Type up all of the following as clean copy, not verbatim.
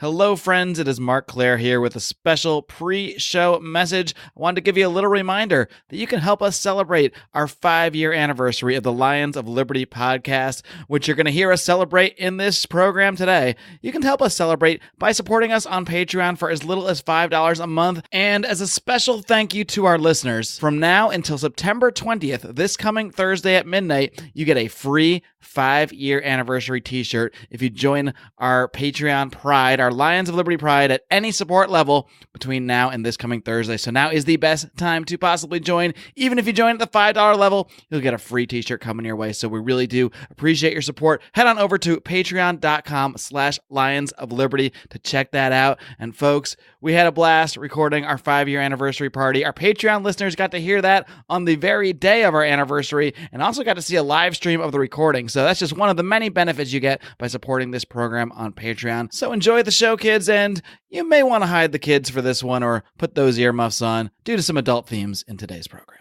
Hello, friends. It is Marc Claire here with a special pre-show message. I wanted to give you a little reminder that you can help us celebrate our 5-year anniversary of the Lions of Liberty podcast, which you're going to hear us celebrate in this program today. You can help us celebrate by supporting us on Patreon for as little as $5 a month. And as a special thank you to our listeners, from now until September 20th, this coming Thursday at midnight, you get a free 5-year anniversary t-shirt if you join our Patreon Pride, our Lions of Liberty Pride, at any support level between now and this coming Thursday. So now is the best time to possibly join. Even if you join at the $5 level, you'll get a free t-shirt coming your way. So we really do appreciate your support. Head on over to patreon.com/Lions of Liberty to check that out. And folks, we had a blast recording our 5-year anniversary party. Our Patreon listeners got to hear that on the very day of our anniversary and also got to see a live stream of the recording. So that's just one of the many benefits you get by supporting this program on Patreon. So enjoy the show, kids, and you may want to hide the kids for this one or put those earmuffs on due to some adult themes in today's program.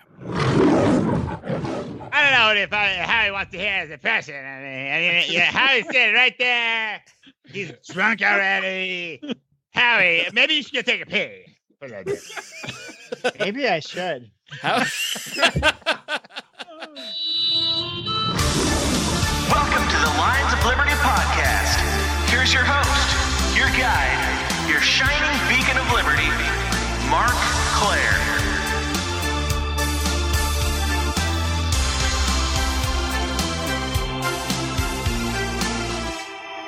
I don't know if Howie wants to hear his impression. I mean, Howie's sitting right there. He's drunk already. Howie, maybe you should take a pee. Maybe I should. Welcome to the Lions of Liberty podcast. Here's your host, your guide, your shining beacon of liberty, Marc Claire.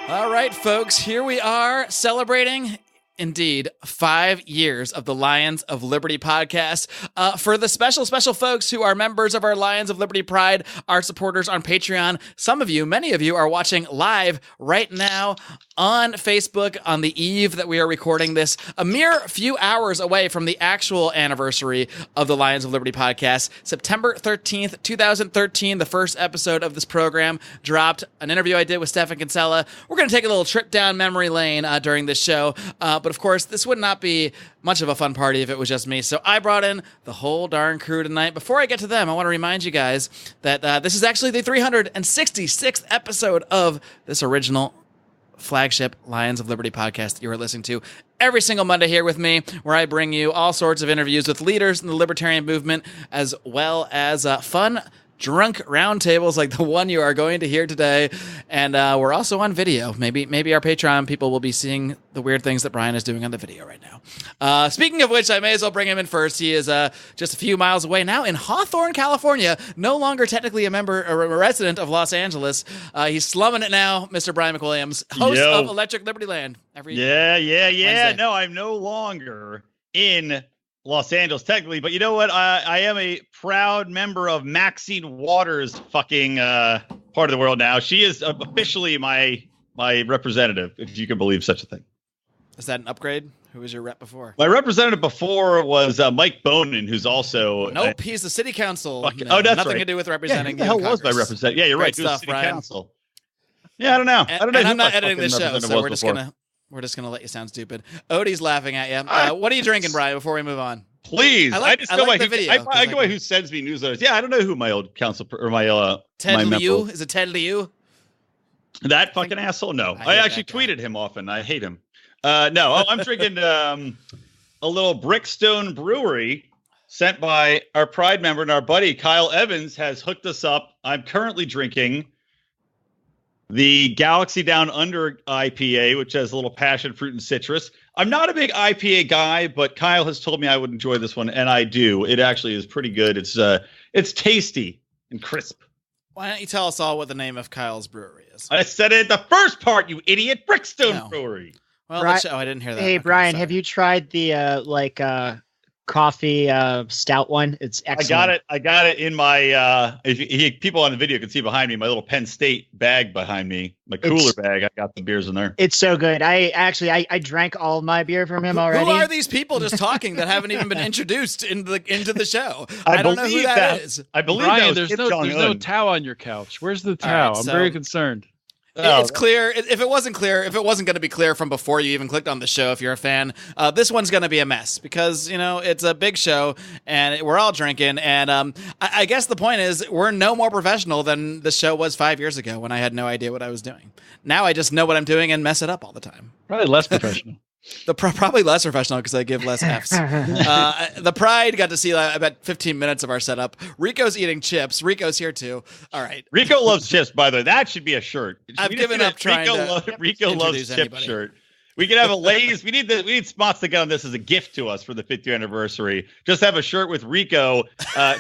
All right, folks, here we are celebrating, indeed, 5 years of the Lions of Liberty podcast. For the special folks who are members of our Lions of Liberty Pride, our supporters on Patreon, some of you, many of you, are watching live right now on Facebook on the eve that we are recording this, a mere few hours away from the actual anniversary of the Lions of Liberty podcast. September 13th, 2013, the first episode of this program dropped, an interview I did with Stefan Kinsella. We're going to take a little trip down memory lane during this show, but of course, this would not be much of a fun party if it was just me, so I brought in the whole darn crew tonight. Before I get to them, I want to remind you guys that this is actually the 366th episode of this original flagship Lions of Liberty podcast that you are listening to every single Monday here with me, where I bring you all sorts of interviews with leaders in the libertarian movement, as well as fun drunk roundtables like the one you are going to hear today. And we're also on video. Maybe our Patreon people will be seeing the weird things that Brian is doing on the video right now. Speaking of which, I may as well bring him in first. He is just a few miles away now in Hawthorne, California, no longer technically a member or a resident of Los Angeles. He's slumming it now, Mr. Brian McWilliams, host of Electric Liberty Land. Yeah. Wednesday. No, I'm no longer in Los Angeles, technically, but you know what? I am a proud member of Maxine Waters' fucking part of the world now. She is officially my representative, if you can believe such a thing. Is that an upgrade? Who was your rep before? My representative before was Mike Bonin, who's also... Nope, he's the city council. That's nothing to do with representing. Yeah, who the hell was my representative? Yeah, you're right. Stuff, city Brian. Council. Yeah, I don't know. And I'm not editing this show, so we're just gonna let you sound stupid. Odie's laughing at you. What are you drinking, Brian? Before we move on, please. I go by who who sends me newsletters. Yeah, I don't know who my old council or my Ted my Liu. Is it Ted Liu? That fucking asshole. No, I actually tweeted him often. I hate him. No, I'm drinking a little Brickstone Brewery sent by our Pride member, and our buddy Kyle Evans has hooked us up. I'm currently drinking the Galaxy Down Under IPA, which has a little passion fruit and citrus. I'm not a big IPA guy, but Kyle has told me I would enjoy this one, and I do. It actually is pretty good. It's tasty and crisp. Why don't you tell us all what the name of Kyle's brewery is? I said it at the first part, you idiot. Brickstone Brewery. Well, I didn't hear that. Hey, Brian, have you tried the coffee stout one? It's excellent. I got it in my people on the video can see behind me, my little Penn State bag behind me, my cooler bag. I got the beers in there. It's so good. I drank all my beer from him already. Who are these people just talking that haven't even been introduced into the show? I don't know who that is. I believe Brian, that was there's no towel on your couch. Where's the towel? Right, I'm very concerned. It's clear. If it wasn't going to be clear from before you even clicked on the show, if you're a fan, this one's going to be a mess because, it's a big show and we're all drinking. And I guess the point is we're no more professional than the show was 5 years ago when I had no idea what I was doing. Now I just know what I'm doing and mess it up all the time. Probably less professional. Probably less professional because I give less Fs. The Pride got to see about 15 minutes of our setup. Rico's eating chips. Rico's here too. All right. Rico loves chips, by the way. That should be a shirt. I've given up trying to Rico loves chip anybody. shirt. We could have a Lay's. We need spots to get on this as a gift to us for the 50th anniversary. Just have a shirt with Rico,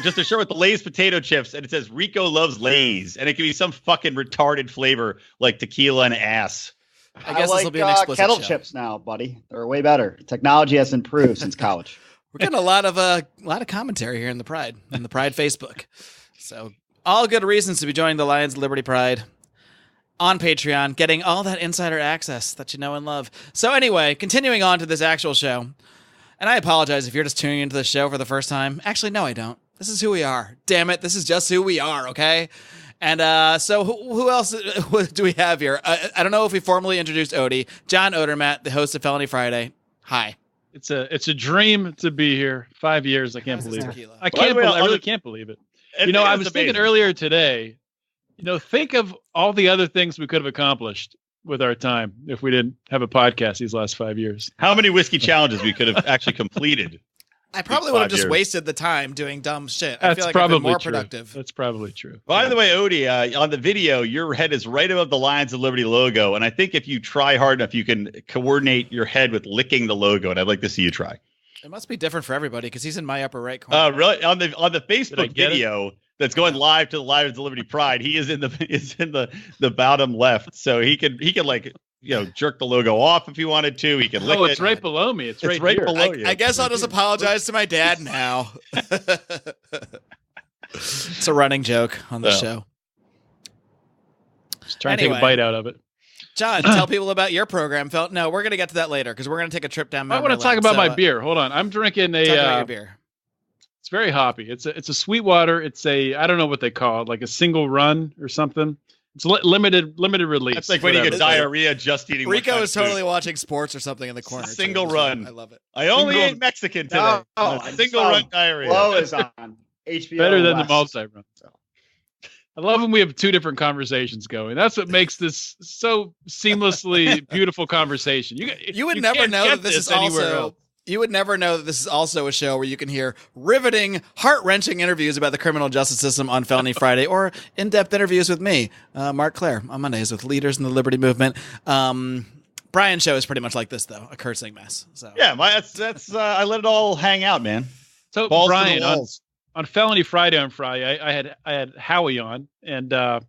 just a shirt with the Lay's potato chips, and it says Rico loves Lay's, and it can be some fucking retarded flavor like tequila and ass. I guess this will be an explicit kettle show. chips now, buddy. They're way better. Technology has improved since college. We're getting a lot of commentary here in the Pride Facebook. So all good reasons to be joining the Lions of Liberty Pride on Patreon, getting all that insider access that you know and love. So anyway, continuing on to this actual show, and I apologize if you're just tuning into the show for the first time. Actually, no, I don't. This is who we are. Damn it, this is just who we are. Okay. And so who else do we have here? I don't know if we formally introduced Odie. John Odermatt, the host of Felony Friday. Hi. It's a dream to be here. 5 years. I can't believe it. Tequila? I really can't believe it. I was thinking earlier today, think of all the other things we could have accomplished with our time if we didn't have a podcast these last 5 years. How many whiskey challenges we could have actually completed? I probably would have just wasted the time doing dumb shit. That's I feel like probably I've been more true. productive. That's probably true. By the way, Odie, on the video, your head is right above the Lions of Liberty logo, and I think if you try hard enough, you can coordinate your head with licking the logo, and I'd like to see you try. It must be different for everybody because he's in my upper right corner. Oh, really? On the Facebook video that's going live to the Lions of Liberty Pride, he is in the bottom left, so he can jerk the logo off if he wanted to. He can lick it. Oh, it's right below me. It's right here. below you. I guess I'll just apologize to my dad now. It's a running joke on the show. Just trying to take a bite out of it. John, tell people about your program. No, we're going to get to that later because we're going to take a trip down memory lane. I want to talk about my beer. Hold on. I'm drinking talk about your beer. It's very hoppy. It's a Sweetwater. It's I don't know what they call it, like a single run or something. It's limited release. That's like when you get diarrhea just eating. Rico is totally watching sports or something in the corner. Single run. I love it. I only ate Mexican today. Single run diarrhea. Flow is on HBO. Better than the multi-run. I love when we have two different conversations going. That's what makes this so seamlessly beautiful conversation. You would never know that this is also. You would never know that this is also a show where you can hear riveting, heart-wrenching interviews about the criminal justice system on Felony Friday, or in-depth interviews with me, Marc Claire, on Mondays with leaders in the Liberty Movement. Brian's show is pretty much like this, though, a cursing mess. So yeah, that's I let it all hang out, man. So Balls Brian, on Felony Friday on Friday, I had Howie on, and the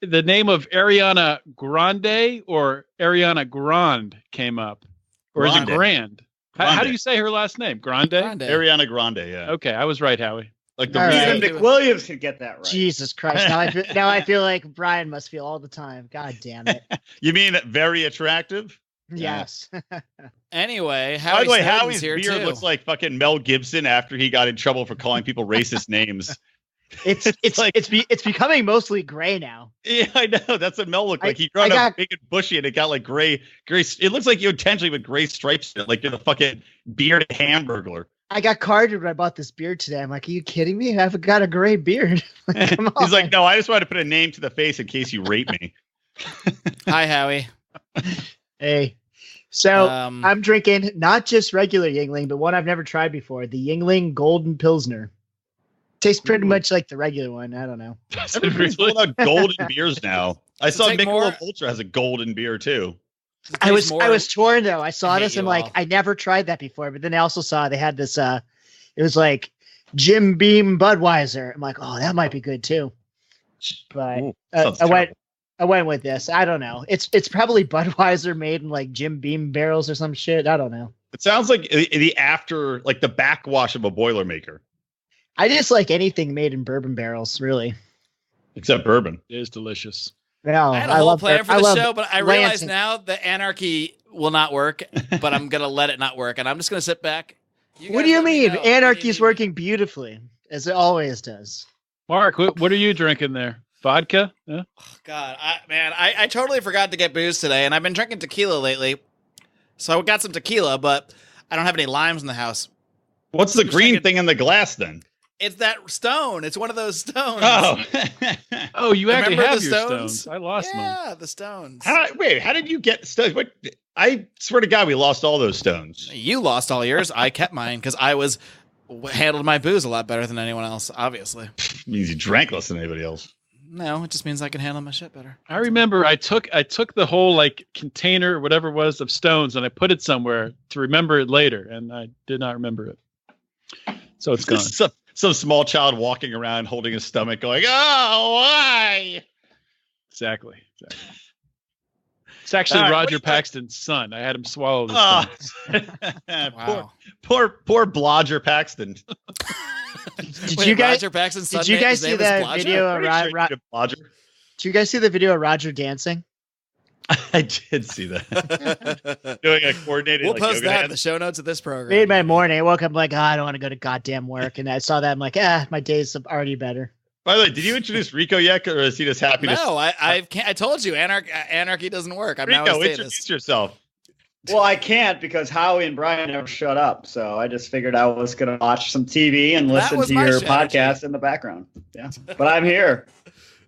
name of Ariana Grande or Ariana Grande came up, or is it Grand? How do you say her last name? Grande? Ariana Grande, yeah. Okay, I was right, Howie. Like the Even McWilliams could get that right. Jesus Christ! Now I feel like Brian must feel all the time. God damn it! You mean very attractive? Yes. Anyway, by the way, Howie's here beard too. looks like fucking Mel Gibson after he got in trouble for calling people racist names. It's becoming mostly gray now. Yeah, I know. That's what Mel looked like. He grew up big and bushy, and it got like gray. It looks like you intentionally with gray stripes in it, like you're the fucking bearded hamburglar. I got carded when I bought this beard today. I'm like, are you kidding me? I've got a gray beard. Like, come on. He's like, no, I just wanted to put a name to the face in case you rape me. Hi, Howie. Hey. So I'm drinking not just regular Yingling, but one I've never tried before, the Yingling Golden Pilsner. Tastes pretty much like the regular one. I don't know. Everybody's pulling out golden beers now. I saw Michelob Ultra has a golden beer too. I was torn though. I saw this and like I never tried that before, but then I also saw they had this. It was like Jim Beam Budweiser. I'm like, oh, that might be good too. But I went with this. I don't know. It's probably Budweiser made in like Jim Beam barrels or some shit. I don't know. It sounds like the backwash of a Boilermaker. I just like anything made in bourbon barrels, really. Except bourbon. It is delicious. No, I had a whole plan for the show, but I realize now the anarchy will not work, but I'm going to let it not work, and I'm just going to sit back. What do you mean? Anarchy is working beautifully, as it always does. Marc, what are you drinking there? Vodka? Yeah. Oh, God, I totally forgot to get booze today, and I've been drinking tequila lately. So I got some tequila, but I don't have any limes in the house. What's the green thing in the glass then? It's that stone. It's one of those stones. Oh, oh, you actually Remember have the your stones? stones. I lost mine. Yeah, the stones. how did you get stones? What? I swear to God, we lost all those stones. You lost all yours. I kept mine because I handled my booze a lot better than anyone else, obviously. Means you drank less than anybody else. No, it just means I can handle my shit better. I remember I took the whole like container, whatever it was, of stones, and I put it somewhere to remember it later, and I did not remember it. So it's gone. Some small child walking around holding his stomach going, oh, why? Exactly. It's actually Roger Paxton's son. I had him swallow this thing. Wow. Poor Blodger Paxton. Did you guys see that video of Blodger? Did you guys see the video of Roger dancing? I did see that. Doing a coordinated. We'll post that in the show notes of this program. Made my morning. I woke up like, I don't want to go to goddamn work, and I saw that. I'm like, my day's already better. By the way, did you introduce Rico yet, or is he just happy? No, I told you, anarchy doesn't work. I'm Rico, introduce yourself. Well, I can't because Howie and Brian never shut up. So I just figured I was going to watch some TV and listen to your podcast in the background. Yeah, but I'm here.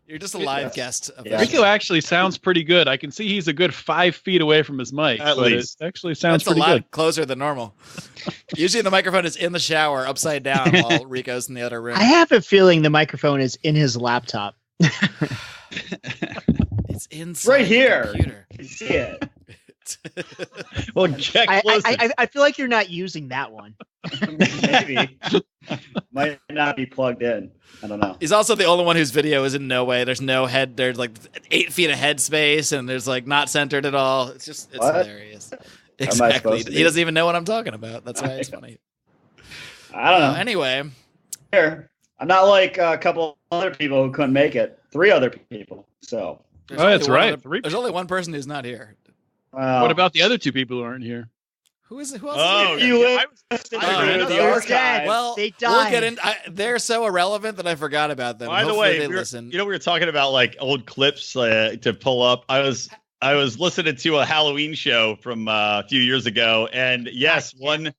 You're just a live guest. Rico actually sounds pretty good. I can see he's a good 5 feet away from his mic. At least. It actually sounds That's pretty a lot good. closer than normal. Usually the microphone is in the shower upside down while Rico's in the other room. I have a feeling the microphone is in his laptop. It's inside right here. the computer. You see it. Well, check. I feel like you're not using that one. Maybe. Might not be plugged in. I don't know. He's also the only one whose video is in no way. There's no head. There's like 8 feet of head space, and there's like not centered at all. It's hilarious. Exactly. He doesn't even know what I'm talking about. That's why it's funny. I don't know. Anyway, here I'm not like a couple other people who couldn't make it. 3 other people. So. That's right. There's only one person who's not here. What about the other 2 people who aren't here? Who is it? Who else? Oh, is here? the archive. Well, they died. We'll get in. They're so irrelevant that I forgot about them. By the Hopefully way, they listen. we were talking about like old clips to pull up. I was listening to a Halloween show from a few years ago, and yes, one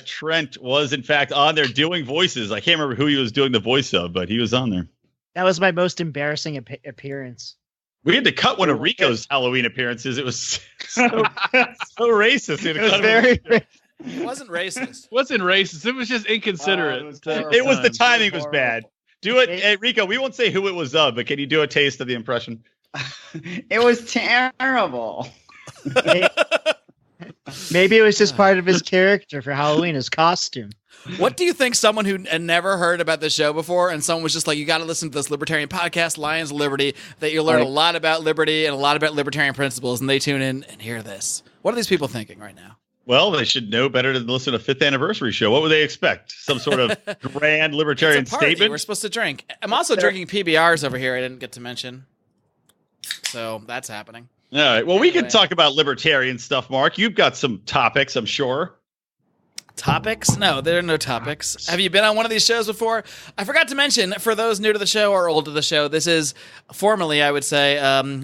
Trent was in fact on there doing voices. I can't remember who he was doing the voice of, but he was on there. That was my most embarrassing appearance. We had to cut one of Rico's Halloween appearances. It was so racist. It was very. It wasn't racist. It wasn't racist. It was just inconsiderate. It was the timing was bad. Do it, hey, Rico. We won't say who it was of, but can you do a taste of the impression? It was terrible. Maybe it was just part of his character for Halloween, his costume. What do you think someone who had never heard about the show before and someone was just like, you got to listen to this libertarian podcast, Lions of Liberty, that you'll learn a lot about liberty and a lot about libertarian principles, and they tune in and hear this? What are these people thinking right now? Well, they should know better than listen to 5th anniversary show. What would they expect? Some sort of grand libertarian it's a party. statement? We're supposed to drink. I'm also drinking PBRs over here I didn't get to mention. So that's happening. All right. Well, we can talk about libertarian stuff, Mark. You've got some topics, I'm sure. Topics? No, there are no topics. Have you been on one of these shows before? I forgot to mention, for those new to the show or old to the show, this is formally, I would say,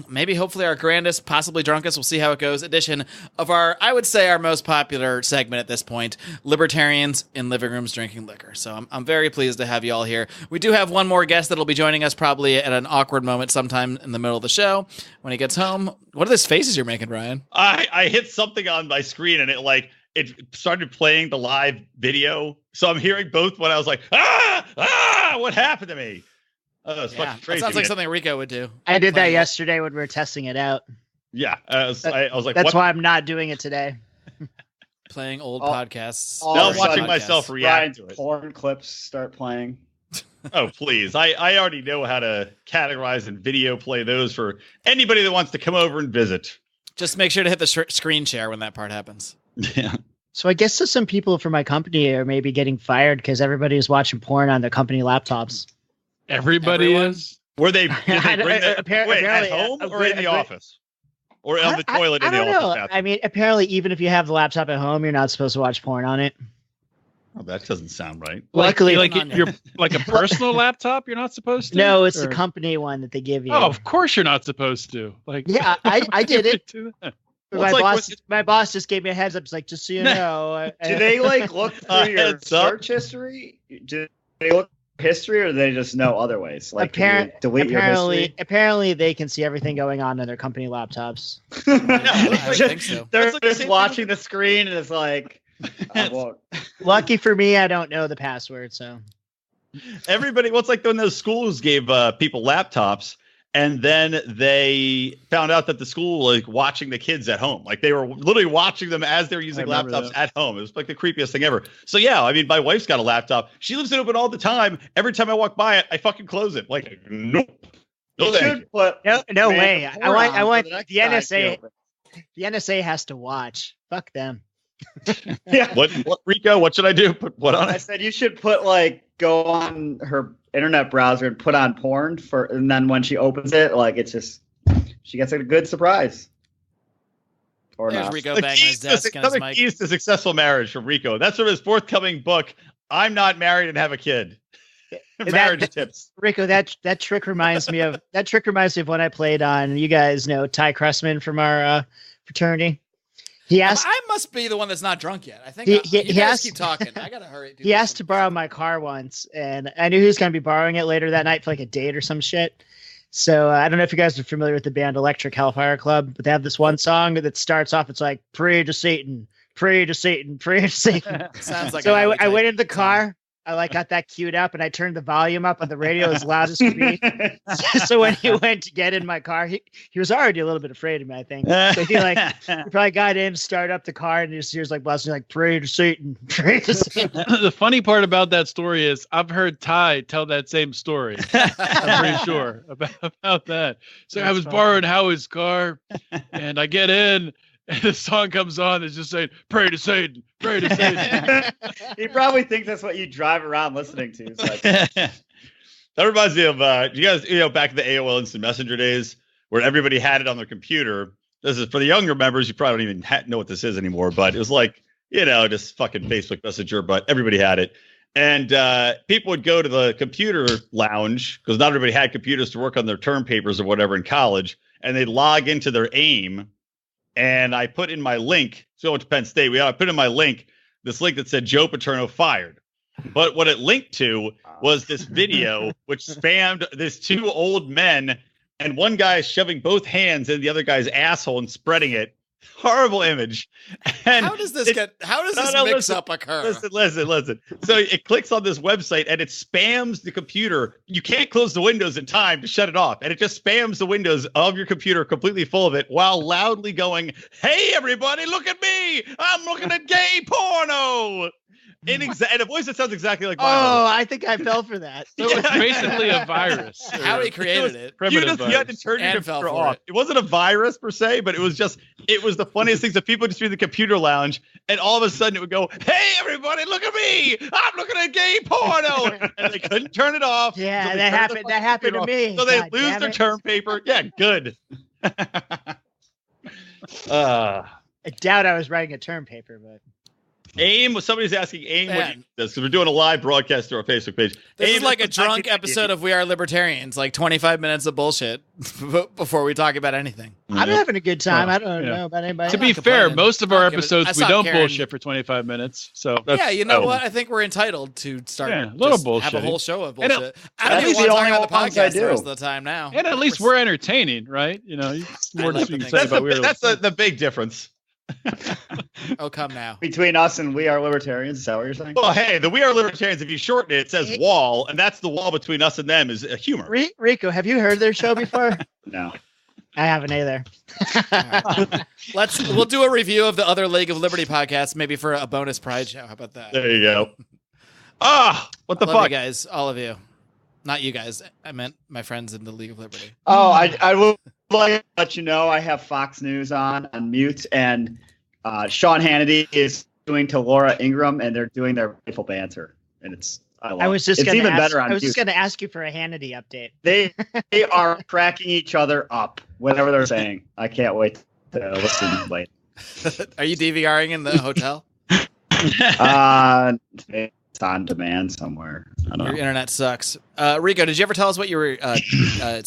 maybe hopefully our grandest, possibly drunkest, we'll see how it goes, edition of our, I would say, our most popular segment at this point, Libertarians in Living Rooms Drinking Liquor. So I'm very pleased to have you all here. We do have one more guest that'll be joining us probably at an awkward moment sometime in the middle of the show when he gets home. What are those faces you're making, Ryan? I hit something on my screen and it started playing the live video. So I'm hearing both when I was like, what happened to me? Oh, it's fucking crazy. That sounds like something Rico would do. I did that yesterday when we were testing it out. Yeah. I was like, that's why I'm not doing it today. Playing old podcasts. Now I'm watching myself react to it. Porn clips start playing. Oh, please. I already know how to categorize and video play those for anybody that wants to come over and visit. Just make sure to hit the screen share when that part happens. Yeah. So I guess some people from my company are maybe getting fired because everybody is watching porn on their company laptops. Everybody is? Were they, did they bring at home or in the office? Or on the toilet in the office? I mean, apparently, even if you have the laptop at home, you're not supposed to watch porn on it. Oh, that doesn't sound right. Luckily, you're like a personal laptop. You're not supposed to. No, it's the company one that they give you. Oh, of course you're not supposed to. Like, yeah, I did it. Well, my boss just gave me a heads up. It's like, just so you know. Do they like look through your search history? Do they look at history, or do they just know other ways? Like, delete your history? Apparently, they can see everything going on in their company laptops. I think so. They're just watching the screen, and it's like, lucky for me, I don't know the password. So everybody, it's like when those schools gave people laptops. And then they found out that the school was like watching the kids at home. Like they were literally watching them as they're using laptops at home. It was like the creepiest thing ever. So yeah, I mean, my wife's got a laptop. She leaves it open all the time. Every time I walk by it, I fucking close it. Like, nope. No way. I want the NSA. The NSA has to watch. Fuck them. Yeah. What Rico? What should I do? Put what on it? I said you should go on her internet browser and put on porn and then when she opens it, it's just she gets a good surprise. Or There's not. Rico banging his desk on his mic. Keys to successful marriage from Rico. That's from his forthcoming book. I'm not married and have a kid. Marriage tips. Rico, that trick reminds me of when I played on. You guys know Ty Cressman from our fraternity. He asked. I must be the one that's not drunk yet. I think you guys keep talking. I gotta hurry. He asked to borrow my car once, and I knew he was gonna be borrowing it later that night for like a date or some shit. So I don't know if you guys are familiar with the band Electric Hellfire Club, but they have this one song that starts off. It's like "Pray to Satan, pray to Satan, pray to Satan." Sounds like. So I went in the car. I got that queued up, and I turned the volume up on the radio as loud as could be. So when he went to get in my car, he was already a little bit afraid of me, I think. So he probably got in, started up the car, and he just hears blessing, pray to Satan, pray to Satan. The funny part about that story is I've heard Ty tell that same story. I'm pretty sure about that. So I was borrowing Howie's car, and I get in. And the song comes on, it's just saying, pray to Satan, pray to Satan. He probably thinks that's what you drive around listening to. That reminds me of, you guys, back in the AOL Instant Messenger days where everybody had it on their computer. This is for the younger members. You probably don't even know what this is anymore, but it was like, just fucking Facebook Messenger, but everybody had it. And people would go to the computer lounge because not everybody had computers to work on their term papers or whatever in college. And they'd log into their AIM. And I put in my link, so I went to Penn State. I put in my link, this link that said Joe Paterno fired. But what it linked to was this video which spammed this two old men, and one guy shoving both hands in the other guy's asshole and spreading it. Horrible image. And how does this mix up occur? Listen. So it clicks on this website and it spams the computer. You can't close the windows in time to shut it off. And it just spams the windows of your computer completely full of it while loudly going, "Hey, everybody, look at me. I'm looking at gay porno." And a voice that sounds exactly like mine. Oh, I think I fell for that. So it's basically a virus. Howie created it. You had to turn your computer off. It wasn't a virus per se, but it was the funniest things that people just through the computer lounge, and all of a sudden it would go, "Hey, everybody, look at me! I'm looking at gay porno," and they couldn't turn it off. Yeah, so that happened to me. So they lose their term paper. Yeah, good. I doubt I was writing a term paper, but. AIM, somebody's asking AIM what he does, because we're doing a live broadcast through our Facebook page. This is like a drunk episode of We Are Libertarians, like 25 minutes of bullshit before we talk about anything. I'm having a good time. I don't know about anybody. To be fair, most of our episodes we don't bullshit for 25 minutes. So you know what? I think we're entitled to start a little bullshit. Have a whole show of bullshit. I don't even want to talk about the podcast the rest of the time now. And at least we're entertaining, right? More than you can say about that's the big difference. Oh, come now. Between us and We Are Libertarians, is that what you're saying? Well, hey, the We Are Libertarians, if you shorten it says wall, and that's the wall between us and them is humor. Rico, have you heard their show before? No. I haven't either. Right. We'll do a review of the other League of Liberty podcasts, maybe for a bonus Pride show. How about that? There you go. What the fuck? Love you guys, all of you. Not you guys. I meant my friends in the League of Liberty. Oh, I will like to let you know I have Fox News on mute, and Sean Hannity is doing to Laura Ingraham, and they're doing their playful banter, and I was just going to ask you for a Hannity update. They are cracking each other up, whatever they're saying. I can't wait to listen later. Are you DVRing in the hotel? It's on demand somewhere. I don't know. Your internet sucks. Rico, did you ever tell us what you were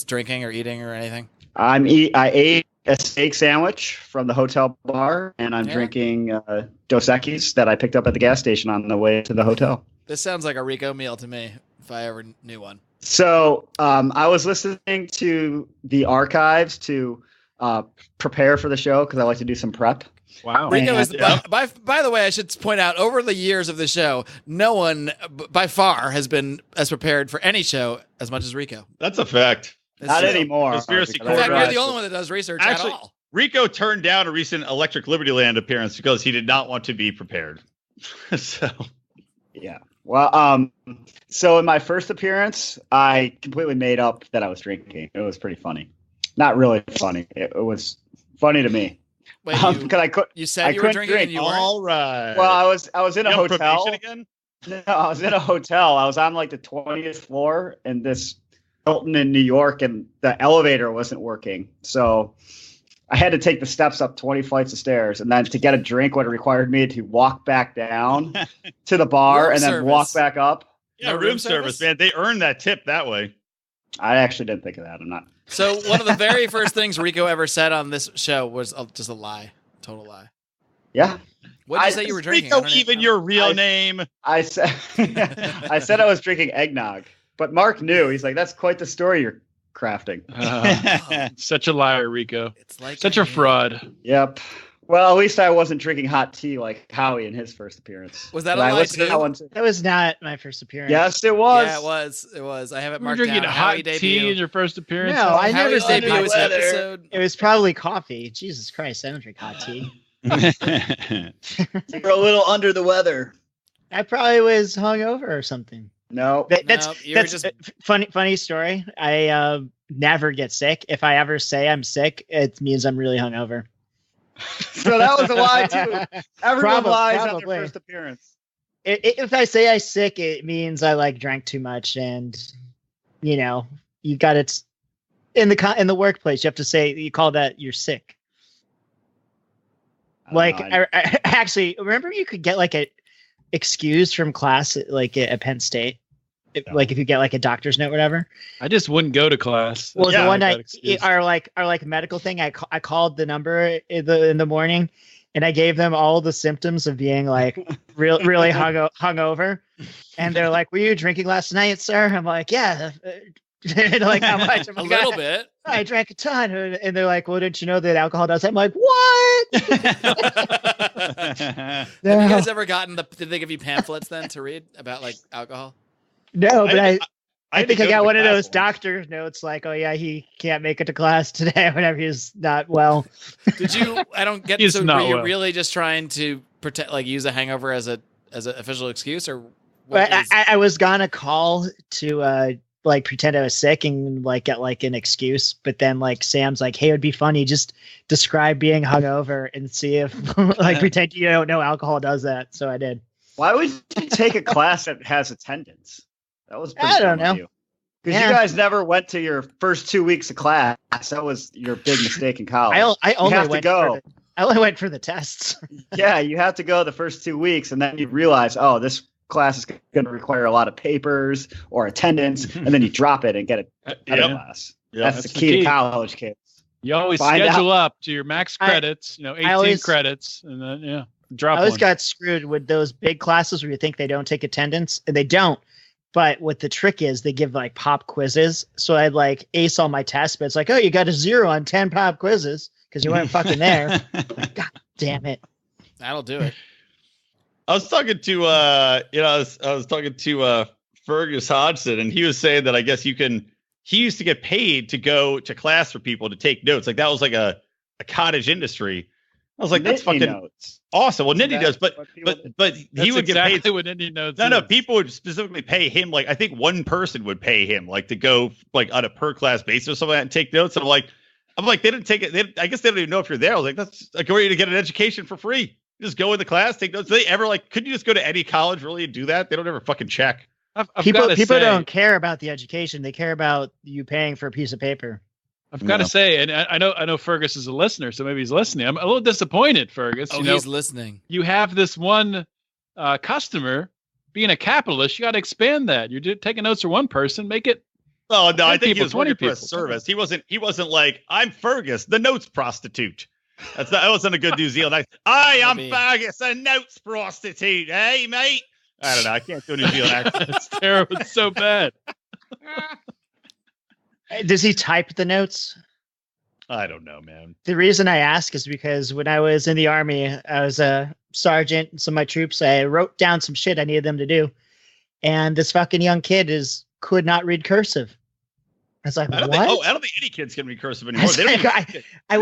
drinking or eating or anything? I ate a steak sandwich from the hotel bar, and I'm drinking Dos Equis that I picked up at the gas station on the way to the hotel. This sounds like a Rico meal to me, if I ever knew one. So I was listening to the archives to prepare for the show because I like to do some prep. Wow. Rico is, by the way, I should point out, over the years of the show, no one by far has been as prepared for any show as much as Rico. That's a fact. Not anymore. In fact, you're the only one that does research at all. Rico turned down a recent Electric Liberty Land appearance because he did not want to be prepared. So, yeah. Well, so in my first appearance, I completely made up that I was drinking. It was pretty funny. Not really funny. It was funny to me. Wait, you said you were drinking and you weren't? All right. Well, I was in a hotel. Again? No, I was in a hotel. I was on like the 20th floor in this Hilton in New York, and the elevator wasn't working. So I had to take the steps up 20 flights of stairs, and then to get a drink would have required me to walk back down to the bar and then walk back up. Yeah, no room service, man. They earn that tip that way. I actually didn't think of that. I'm not. So one of the very first things Rico ever said on this show was just a lie, total lie. Yeah. What did you say you were drinking? Rico, even your real name. I said I was drinking eggnog, but Marc knew. He's like, "That's quite the story you're crafting." Such a liar, Rico. It's like such a fraud. Yep. Well, at least I wasn't drinking hot tea like Howie in his first appearance. Was that a lie too? That was not my first appearance. Yes, it was. Yeah, it was. It was. I have it marked down. You were drinking hot tea in your first appearance? No, I never said debut was episode. It was probably coffee. Jesus Christ, I don't drink hot tea. You're a little under the weather. I probably was hungover or something. No, that's just funny story. I never get sick. If I ever say I'm sick, it means I'm really hungover. So that was a lie too. Everyone lies on their first appearance. If I say I'm sick, it means I drank too much, and you got it in the workplace. You have to say you call that you're sick. I actually remember you could get a excused from class at Penn State. If you get a doctor's note, whatever. I just wouldn't go to class. Well, the one night our medical thing, I called the number in the morning, and I gave them all the symptoms of being really hungover, and they're like, "Were you drinking last night, sir?" I'm like, "Yeah." They're like, "How much?" I'm a little bit. I drank a ton, and they're like, "Well, didn't you know that alcohol does that?" I'm like, "What?" Have you guys ever gotten did they give you pamphlets then to read about alcohol? No, but I think I got one of those doctor's notes like, "Oh yeah, he can't make it to class today," whenever he's not well. Did you? I don't get. So were you really just trying to pretend, use a hangover as an official excuse, or? I was gonna call to pretend I was sick and get an excuse, but then Sam's like, "Hey, it would be funny, just describe being hungover and see if pretend you don't know alcohol does that." So I did. Why would you take a class that has attendance? That was I don't know. Because you guys never went to your first 2 weeks of class. That was your big mistake in college. I only went for the tests. Yeah, you have to go the first 2 weeks, and then you realize, oh, this class is going to require a lot of papers or attendance, and then you drop it and get it out of class. Yep. That's the key to college, kids. You always schedule up to your max credits, 18 credits, and then drop. I always got screwed with those big classes where you think they don't take attendance, and they don't. But what the trick is, they give pop quizzes. So I'd ace all my tests, but it's oh, you got a 0 on 10 pop quizzes because you weren't fucking there. God damn it. That'll do it. I was talking to I was talking to Fergus Hodgson, and he was saying that I guess he used to get paid to go to class for people to take notes. That was a cottage industry. I was like, that's fucking notes. Awesome. Well, Nindy does, but he would get paid. What Nindy knows. No, people would specifically pay him. I think one person would pay him to go on a per class basis or something and take notes. And I'm like, they didn't take it. I guess they don't even know if you're there. I was like, that's a way to get an education for free. Just go in the class, take notes. Do they ever could you just go to any college really and do that? They don't ever fucking check. People don't care about the education. They care about you paying for a piece of paper. I've got to say, and I know Fergus is a listener, so maybe he's listening. I'm a little disappointed, Fergus. Oh, he's listening. You have this one customer. Being a capitalist, you got to expand that. You're taking notes for one person, make it. Oh no, I think he was 20 working for a people. service. He wasn't like, I'm Fergus, the notes prostitute. That wasn't a good New Zealand. I'm Fergus, a notes prostitute. Hey, mate. I don't know. I can't do a New Zealand accent. It's terrible. It's so bad. Does he type the notes? I don't know, man. The reason I ask is because when I was in the Army, I was a sergeant and some of my troops, I wrote down some shit I needed them to do. And this fucking young kid could not read cursive. I was like, what? I don't think any kids can read cursive anymore. I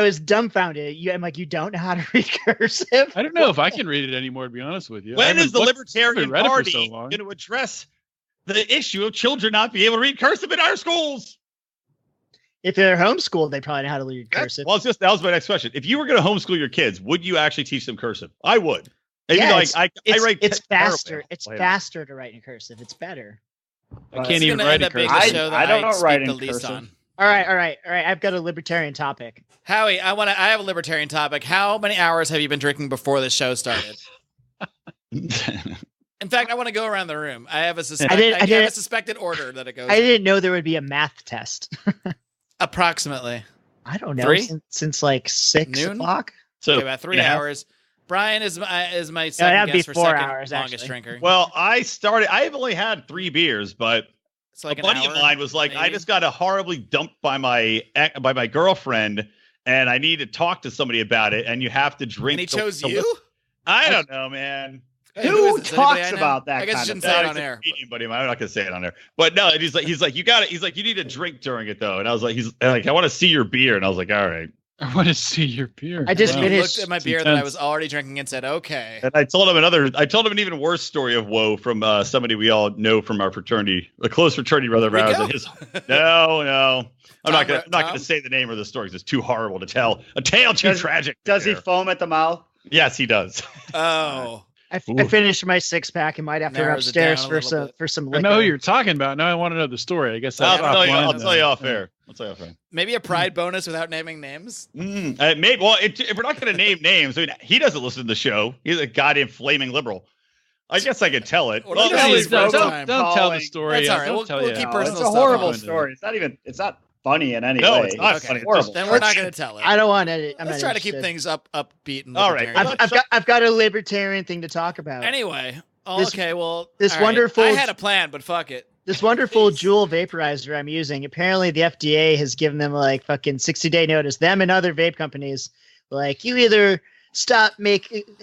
was dumbfounded. I'm like, you don't know how to read cursive? I don't know if I can read it anymore, to be honest with you. When is the Libertarian Party going to address the issue of children not being able to read cursive in our schools? If they're homeschooled, they probably know how to read cursive. Well, that was my next question. If you were going to homeschool your kids, would you actually teach them cursive? I would. It's faster. It's faster to write in cursive. It's better. I can't even write in cursive. I don't know write in cursive. All right. I've got a libertarian topic. Howie, I have a libertarian topic. How many hours have you been drinking before the show started? In fact, I want to go around the room. I have a suspected order that it goes. I didn't know there would be a math test. Approximately. I don't know. Since like 6 o'clock. So about 3 hours. Brian is my second guest for second longest drinker. Well, I've only had 3 beers, but a buddy of mine was like, maybe? I just got horribly dumped by my girlfriend, and I need to talk to somebody about it, and you have to drink. And he chose you? I don't know, man. Who talks about that? I guess you shouldn't say it on air. Buddy, I'm not gonna say it on air. But no, he's like, you got it. He's like, you need to drink during it though. And I was like, I want to see your beer. And I was like, all right. I want to see your beer. I just looked at my beer that I was already drinking and said, okay. And I told him an even worse story of woe from somebody we all know from our fraternity, a close fraternity brother of ours. No. I'm not gonna say the name of the story because it's too horrible to tell. A tale too tragic. Does he foam at the mouth? Yes, he does. Oh. I finished my 6-pack and might have to go upstairs for some liquor. I know who you're talking about. Now I want to know the story. I guess I'll tell you off air. Maybe a pride bonus without naming names. Maybe. Well, if we're not going to name names, I mean, he doesn't listen to the show. He's a goddamn flaming liberal. I guess I could tell it. Don't tell the story. That's all right. We'll keep personal stuff. It's a horrible story. It's not funny in any way. No, it's not funny. Horrible. Then we're not going to tell it. I don't want to. Let's try to keep things upbeat. And all right. I've got a libertarian thing to talk about. Anyway. This wonderful. I had a plan, but fuck it. This wonderful Juul vaporizer I'm using. Apparently, the FDA has given them like fucking 60-day notice. Them and other vape companies, like, you either stop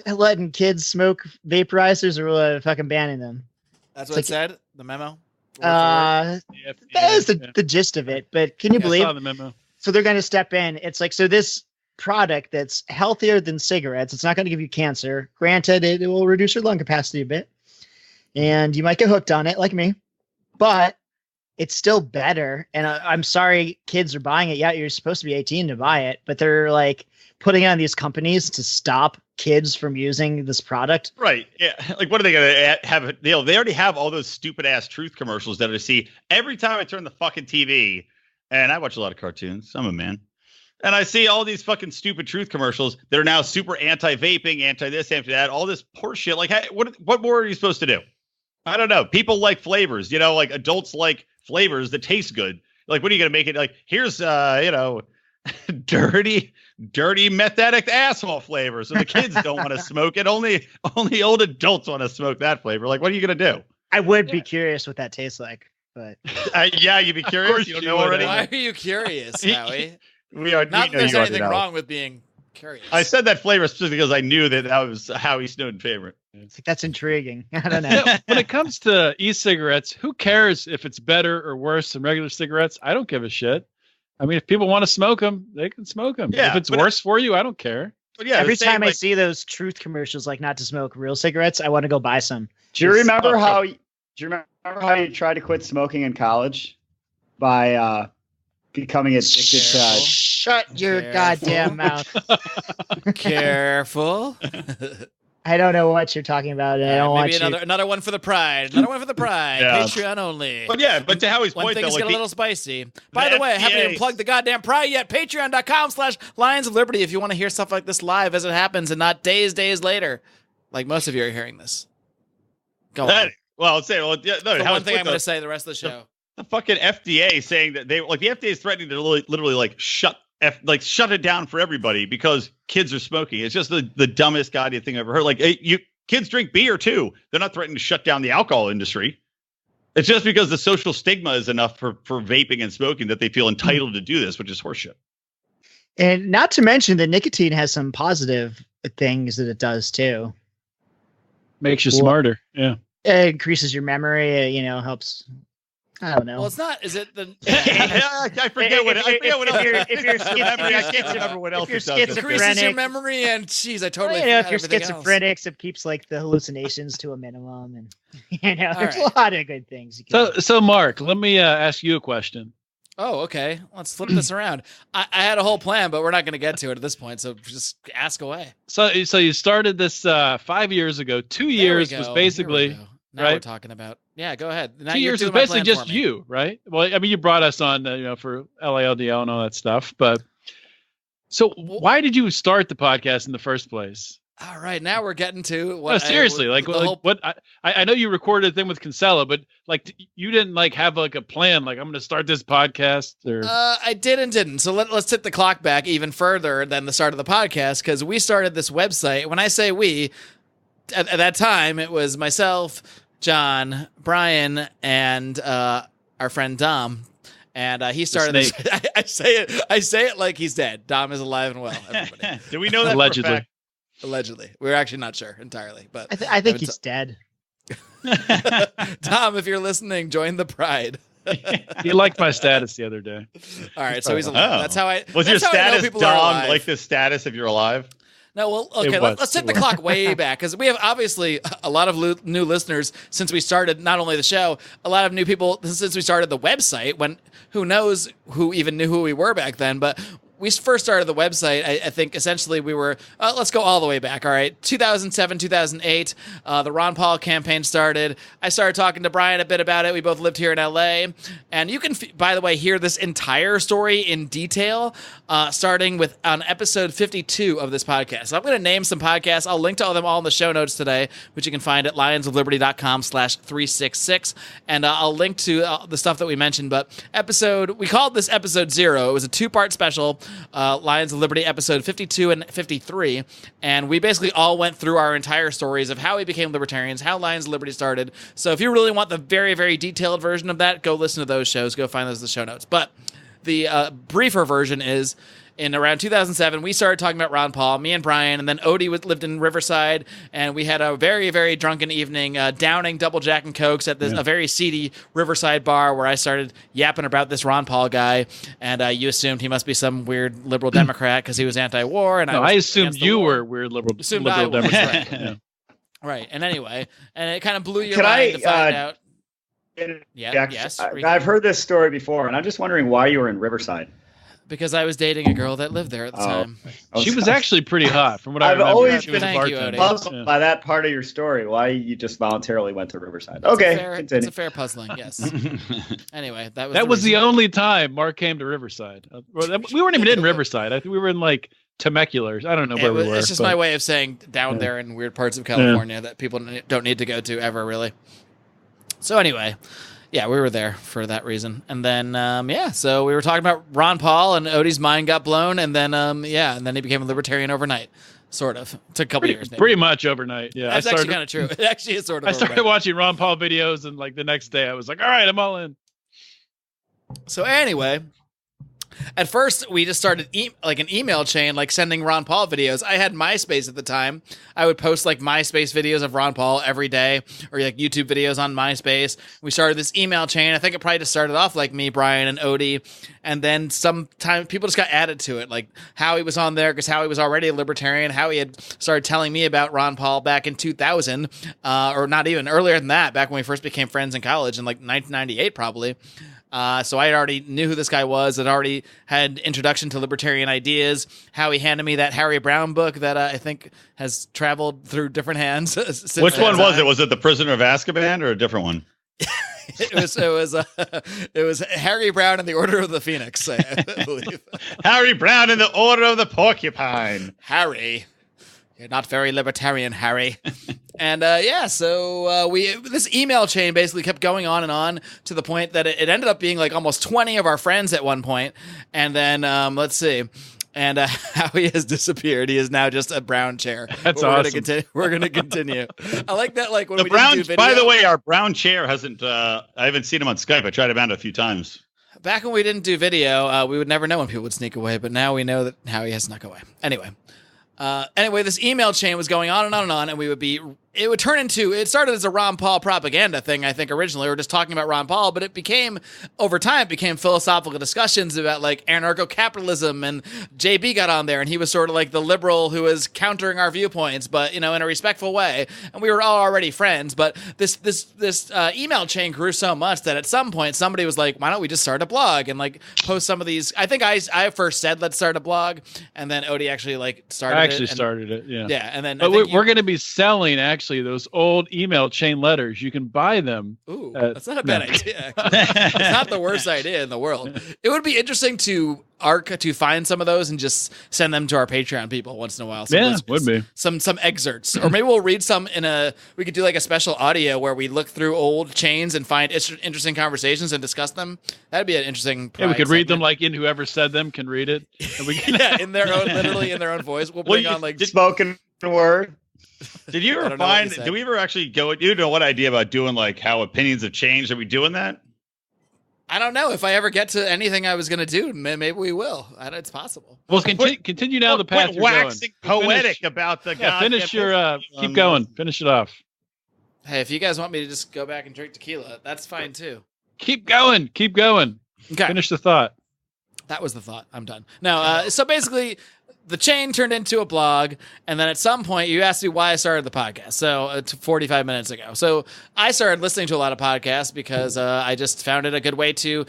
letting kids smoke vaporizers or we're fucking banning them. That's what it said. The memo. That is the gist of it. But can you believe? I saw the memo. So they're going to step in. It's like, so this product that's healthier than cigarettes. It's not going to give you cancer. Granted, it will reduce your lung capacity a bit, and you might get hooked on it, like me. But it's still better. And I'm sorry, kids are buying it. Yeah, you're supposed to be 18 to buy it, but they're like putting on these companies to stop kids from using this product. Right. Yeah. Like, what are they going to have? They already have all those stupid ass truth commercials that I see every time I turn the fucking TV. And I watch a lot of cartoons. I'm a man. And I see all these fucking stupid truth commercials that are now super anti-vaping, anti-this, anti-that, all this poor shit. Like, hey, what more are you supposed to do? I don't know. People like flavors, like adults like flavors that taste good. Like, what are you going to make it? Like, here's, dirty meth addict asshole flavor. So the kids don't want to smoke it. Only old adults want to smoke that flavor. Like, what are you going to do? I would be curious what that tastes like, but yeah, you'd be curious. You don't know already. Why are you curious, Howie? Not that there's anything wrong with being curious. I said that flavor specifically because I knew that was Howie Snowden favorite. It's like, that's intriguing. I don't know. When it comes to e-cigarettes, who cares if it's better or worse than regular cigarettes? I don't give a shit. I mean, if people want to smoke them, they can smoke them. Yeah, if it's worse for you, I don't care. But yeah, every time I see those truth commercials, like not to smoke real cigarettes, I want to go buy some. Do you remember how you tried to quit smoking in college by becoming addicted to? Shut your goddamn mouth. Careful. I don't know what you're talking about. I don't want another one for the pride. Another one for the pride. Yeah. Patreon only. But to Howie's point, one thing's though, get a little spicy. By the way, I haven't even plugged the goddamn pride yet. Patreon.com/Lions of Liberty if you want to hear stuff like this live as it happens and not days later. Like most of you are hearing this. Go on. Well, say well. Yeah, no, the one thing I'm going to say the rest of the show. The fucking FDA saying that the FDA is threatening to literally like shut it down for everybody because kids are smoking. It's just the dumbest goddamn thing I've ever heard. Like kids drink beer too. They're not threatening to shut down the alcohol industry. It's just because the social stigma is enough for vaping and smoking that they feel entitled to do this, which is horseshit. And not to mention that nicotine has some positive things that it does too. Makes you smarter. Yeah. It increases your memory, helps. I don't know. Well, it's not. Is it the? I forget what. If you're schizophrenic, increases your memory, and geez, I totally. If you're schizophrenic, it keeps like the hallucinations to a minimum, and there's a lot of good things. So Marc, let me ask you a question. Oh, okay. Let's flip this around. I had a whole plan, but we're not going to get to it at this point. So just ask away. So you started this 5 years ago. 2 years was basically. Now right? We're talking about. Yeah, go ahead. Now 2 years is basically just you, right? Well, I mean, you brought us on, for LALDL and all that stuff. But so, why did you start the podcast in the first place? All right, now we're getting to what. No, seriously, what? I know you recorded a thing with Kinsella, but like you didn't have like a plan. Like I'm going to start this podcast, or I did and didn't. So let's hit the clock back even further than the start of the podcast because we started this website. When I say we. At that time, it was myself, John, Brian, and our friend Dom, and he started this. I say it like he's dead. Dom is alive and well. Everybody. Do we know that? Allegedly. For a fact? Allegedly, we're actually not sure entirely, but I think he's dead. Dom, if you're listening, join the pride. He liked my status the other day. All right, so he's alive. Oh. That's how I. Was your status Dom like the status if you're alive? No, well, okay, let's hit the clock way back because we have obviously a lot of new listeners since we started not only the show, a lot of new people since we started the website. When who knows who even knew who we were back then, but we first started the website. I think essentially we were, let's go all the way back. All right. 2007, 2008, the Ron Paul campaign started. I started talking to Brian a bit about it. We both lived here in LA. And you can, by the way, hear this entire story in detail, starting with on episode 52 of this podcast. So I'm going to name some podcasts. I'll link to all them all in the show notes today, which you can find at lionsofliberty.com/366. And I'll link to the stuff that we mentioned. But we called this episode 0. It was a 2-part special. Lions of Liberty episode 52 and 53, and we basically all went through our entire stories of how we became libertarians, how Lions of Liberty started. So if you really want the very, very detailed version of that, go listen to those shows. Go find those in the show notes. But the briefer version is in around 2007, we started talking about Ron Paul, me and Brian, and then Odie lived in Riverside, and we had a very, very drunken evening, downing double Jack and Cokes at a very seedy Riverside bar where I started yapping about this Ron Paul guy, and you assumed he must be some weird liberal Democrat because he was anti-war, and I assumed you were weird liberal Democrat. Right. Right, and anyway, and it kind of blew your mind to find out. Yes, I've heard this story before, and I'm just wondering why you were in Riverside. Because I was dating a girl that lived there at the time. She was actually pretty hot, from what I remember. I've always been puzzled by that part of your story, why you just voluntarily went to Riverside. Okay, it's a fair puzzling, yes. Anyway, that was the only time Marc came to Riverside. We weren't even in Riverside. I think we were in Temecula. I don't know where we were. It's just my way of saying down there in weird parts of California that people don't need to go to ever, really. So anyway... Yeah, we were there for that reason. And then, so we were talking about Ron Paul, and Odie's mind got blown, and then, and then he became a libertarian overnight, sort of. It took a couple years. Maybe. Pretty much overnight, yeah. That's actually kind of true. It actually is sort of I started watching Ron Paul videos, and, the next day I was like, all right, I'm all in. So anyway... At first, we just started an email chain, sending Ron Paul videos. I had MySpace at the time. I would post MySpace videos of Ron Paul every day, or YouTube videos on MySpace. We started this email chain. I think it probably just started off me, Brian, and Odie, and then sometime people just got added to it. Howie was on there because Howie was already a libertarian. Howie had started telling me about Ron Paul back in 2000, or not even earlier than that, back when we first became friends in college in 1998 probably. So I already knew who this guy was. I'd already had introduction to libertarian ideas. Howie handed me that Harry Brown book that I think has traveled through different hands. Which one was it? Was it The Prisoner of Azkaban or a different one? It was Harry Brown and the Order of the Phoenix, I believe. Harry Brown and the Order of the Porcupine. Harry, You're not very libertarian, Harry. And so this email chain basically kept going on and on to the point that it ended up being like almost 20 of our friends at one point. And then let's see. And Howie has disappeared. He is now just a brown chair. That's awesome. We're going to continue. I like that. Like when the we brown. didn't do video, by the way, our brown chair hasn't. I haven't seen him on Skype. I tried him out a few times. Back when we didn't do video, we would never know when people would sneak away. But now we know that Howie has snuck away. Anyway, this email chain was going on and on and on, and it would turn into, it started as a Ron Paul propaganda thing, I think, originally. We were just talking about Ron Paul, but over time, it became philosophical discussions about, like, anarcho-capitalism, and JB got on there, and he was sort of like the liberal who was countering our viewpoints, but, in a respectful way, and we were all already friends, but this email chain grew so much that at some point, somebody was like, why don't we just start a blog and, like, post some of these. I think I first said, let's start a blog, and then Odie actually, like, started it, yeah. Yeah, and then but we're going to be selling, actually, those old email chain letters. You can buy them. Ooh, that's not a bad idea. It's not the worst idea in the world. It would be interesting to find some of those and just send them to our Patreon people once in a while. Would be some excerpts, or maybe we'll read some we could do like a special audio where we look through old chains and find interesting conversations and discuss them. That'd be an interesting. Yeah, we could read them like in whoever said them can read it. And we can literally in their own voice. We'll bring on like spoken word. Did you ever find? Do we ever actually go? You know what idea about doing like how opinions have changed? Are we doing that? I don't know if I ever get to anything I was going to do. Maybe we will. It's possible. Well, continue down the path you're waxing going. Poetic about the guy. Finish your. Keep going. Finish it off. Hey, if you guys want me to just go back and drink tequila, that's fine too. Keep going. Keep going. Okay. Finish the thought. That was the thought. I'm done. No. So basically, the chain turned into a blog, and then at some point, you asked me why I started the podcast. So 45 minutes ago. So I started listening to a lot of podcasts because I just found it a good way to,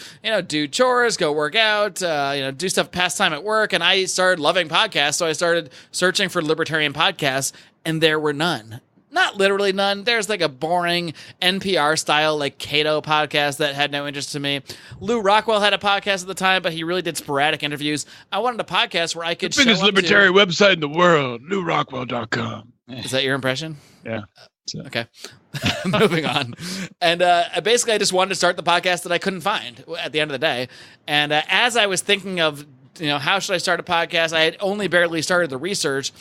do chores, go work out, do stuff past time at work, and I started loving podcasts. So I started searching for libertarian podcasts, and there were none. Not literally none. There's like a boring NPR style like Cato podcast that had no interest to me. Lou Rockwell had a podcast at the time, but he really did sporadic interviews. I wanted a podcast where I could the biggest libertarian website in the world, LouRockwell.com. Is that your impression? Yeah. Okay. Moving on. And basically I just wanted to start the podcast that I couldn't find at the end of the day. And as I was thinking of, how should I start a podcast? I had only barely started the research.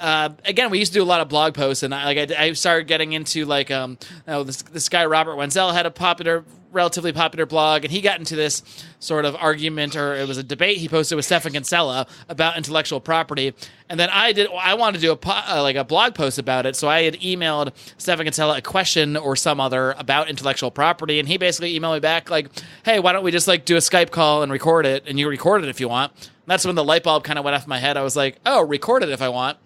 Again, we used to do a lot of blog posts, and I started getting into like this guy Robert Wenzel had a relatively popular blog, and he got into this sort of argument, or it was a debate he posted with Stephan Kinsella about intellectual property, and then I wanted to do a blog post about it, so I had emailed Stephan Kinsella a question or some other about intellectual property, and he basically emailed me back like, hey, why don't we just like do a Skype call and record it, and you record it if you want. And that's when the light bulb kind of went off my head. I was like, oh, record it if I want.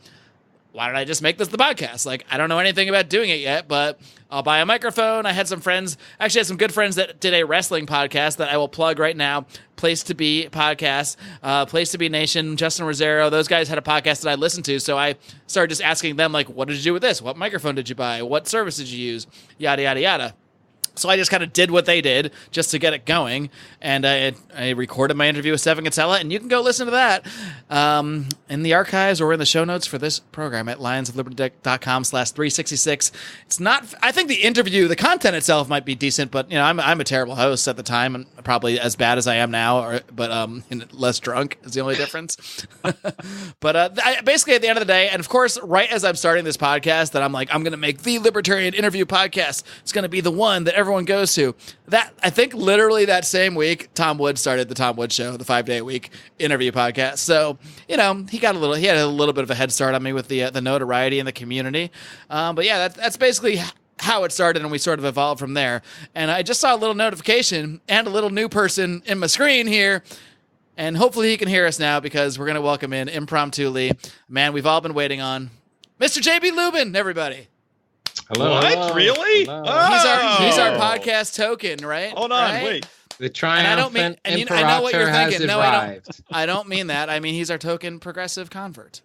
Why don't I just make this the podcast? Like, I don't know anything about doing it yet, but I'll buy a microphone. I had some friends, actually had some good friends that did a wrestling podcast that I will plug right now. Place to Be podcast, Place to Be Nation, Justin Rosero. Those guys had a podcast that I listened to. So I started just asking them, like, what did you do with this? What microphone did you buy? What service did you use? Yada, yada, yada. So I just kind of did what they did just to get it going. And I recorded my interview with Stephan Kinsella, and you can go listen to that in the archives or in the show notes for this program at lionsofliberty.com/366. It's not, I think the interview, the content itself might be decent, but I'm a terrible host at the time, and probably as bad as I am now, but less drunk is the only difference. But basically at the end of the day, and of course, right as I'm starting this podcast, that I'm like, I'm going to make the Libertarian interview podcast. It's going to be the one that everyone goes to. That, I think literally that same week, Tom Wood started the Tom Wood Show, the 5-day-a-week interview podcast. So, he had a little bit of a head start on me with the notoriety in the community. But yeah, that's basically how it started, and we sort of evolved from there. And I just saw a little notification and a little new person in my screen here. And hopefully he can hear us now, because we're going to welcome in impromptu, man we've all been waiting on, Mr. JB Lubin, everybody. Hello. What? Really? Hello. He's our podcast token, right? Hold on, right? Wait. The triumphant imperator I know what you're thinking. has No, arrived. I don't mean that. I mean he's our token progressive convert.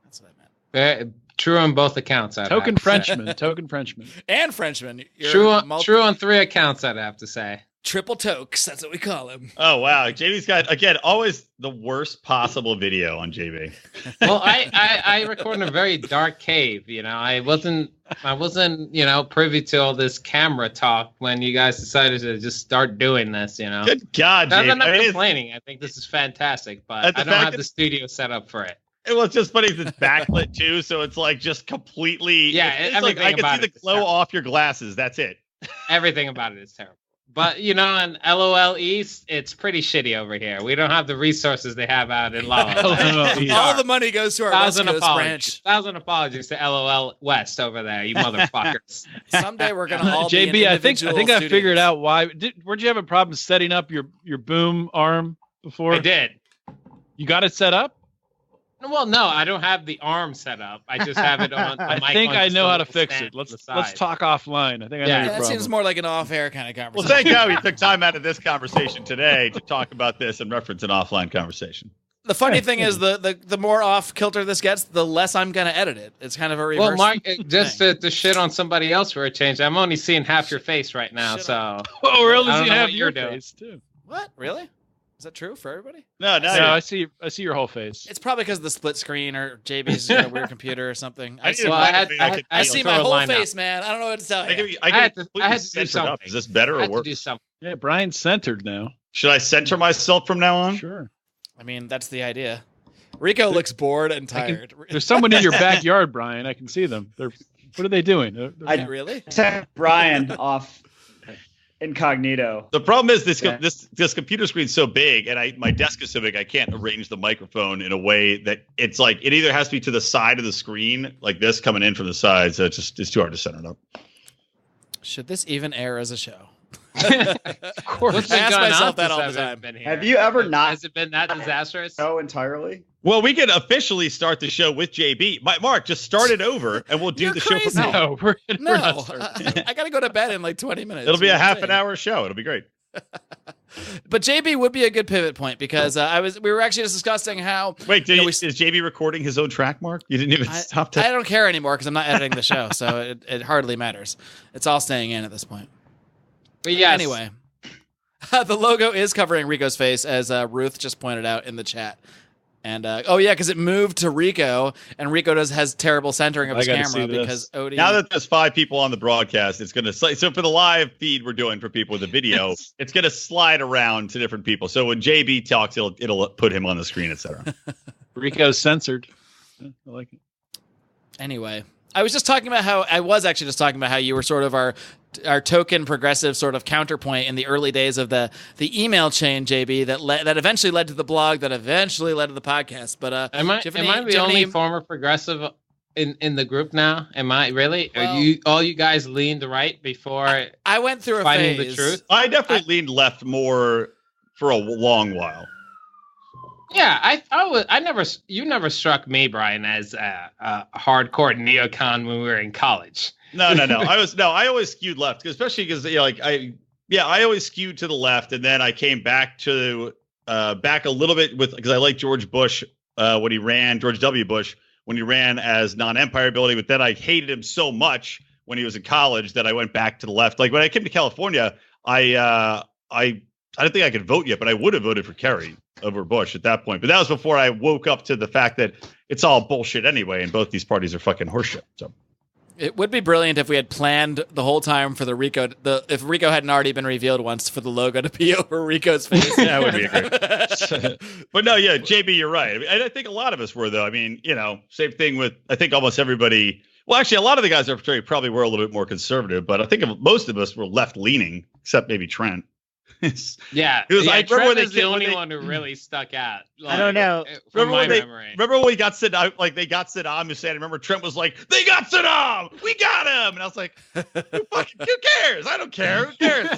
That's what I meant. True on both accounts. Token Frenchman. Token Frenchman. And Frenchman. True on 3 accounts, I'd have to say. Triple tokes. That's what we call him. Oh, wow. JB's got, again, always the worst possible video on JB. Well, I record in a very dark cave. I wasn't, privy to all this camera talk when you guys decided to just start doing this, Good God, JB. I'm not I mean, complaining. I think this is fantastic, but I don't have the studio set up for it. Well, it's just funny because it's backlit too, so it's like just completely. Yeah, it's like I can see the glow off your glasses. That's it. Everything about it is terrible. But on LOL East, it's pretty shitty over here. We don't have the resources they have out in La La Land. All the money goes to our West Coast branch. 1,000 apologies to LOL West over there, you motherfuckers. Someday we're gonna all JB, be I think studios. I figured out why. Weren't you having problems setting up your boom arm before? I did. You got it set up? Well, no, I don't have the arm set up. I just have it on. I think I know how to fix it. Let's talk offline. I think I know your problem. That seems more like an off-air kind of conversation. Well, thank God we took time out of this conversation today to talk about this and reference an offline conversation. The funny thing is, the more off kilter this gets, the less I'm gonna edit it. It's kind of a reverse. Well, Mark, just to shit on somebody else for a change, I'm only seeing half your face right now. So we're only seeing half your face too. What? Really? Is that true for everybody? No, I see your whole face. It's probably because of the split screen or JB's weird computer or something. I see my whole face, man. I don't know what to tell you. I had to do something. Is this better or worse? Yeah, Brian's centered now. Should I center myself from now on? Sure. I mean, that's the idea. Rico looks bored and tired. There's someone in your backyard, Brian. I can see them. What are they doing? I really set Brian off incognito. The problem is this computer screen's so big, and my desk is so big, I can't arrange the microphone in a way that it's like it either has to be to the side of the screen, like this coming in from the side, so it's too hard to center it up. Should this even air as a show? Of course, I ask myself that all the time. Have you ever not? Has it been that disastrous? No, entirely. Well, we can officially start the show with JB. Mark, just start it over, and we'll do the show from now. No, we're not starting. I gotta go to bed in like 20 minutes. It'll be a half an hour show. It'll be great. But JB would be a good pivot point because we were actually just discussing how. Wait, is JB recording his own track, Mark? You didn't even stop to. I don't care anymore because I'm not editing the show, so it hardly matters. It's all staying in at this point. But yes. Anyway, the logo is covering Rico's face, as Ruth just pointed out in the chat. And because it moved to Rico, and Rico has terrible centering of his camera because Odie. Now that there's 5 people on the broadcast, it's gonna so for the live feed we're doing for people with the video, it's gonna slide around to different people. So when JB talks, it'll put him on the screen, etc. Rico's censored. Yeah, I like it. Anyway, I was just talking about how you were sort of our token progressive sort of counterpoint in the early days of the email chain, JB, that eventually led to the blog, that eventually led to the podcast. But am I the only former progressive in the group now? Am I really? Well, are you guys leaned right before? I went through a finding phase. The truth. I definitely leaned left more for a long while. Yeah, you never struck me, Brian, as a hardcore neocon when we were in college. No. I always skewed left, especially because I always skewed to the left, and then I came back to back a little bit because I like George Bush when he ran, George W. Bush when he ran as non-empire ability, but then I hated him so much when he was in college that I went back to the left. Like when I came to California, I didn't think I could vote yet, but I would have voted for Kerry over Bush at that point. But that was before I woke up to the fact that it's all bullshit anyway, and both these parties are fucking horseshit. So. It would be brilliant if we had planned the whole time for if Rico hadn't already been revealed once, for the logo to be over Rico's face. That would be great. But no, yeah, JB, you're right. I think a lot of us were, though. I mean, same thing with, I think almost everybody. Well, actually, a lot of the guys probably were a little bit more conservative, but I think most of us were left leaning, except maybe Trent. Yeah, Trent is the only one who really stuck out. I don't know. Remember when we got Saddam? Like they got Saddam Hussein. I remember Trent was like, "They got Saddam. We got him." And I was like, "Who cares? I don't care. Who cares?"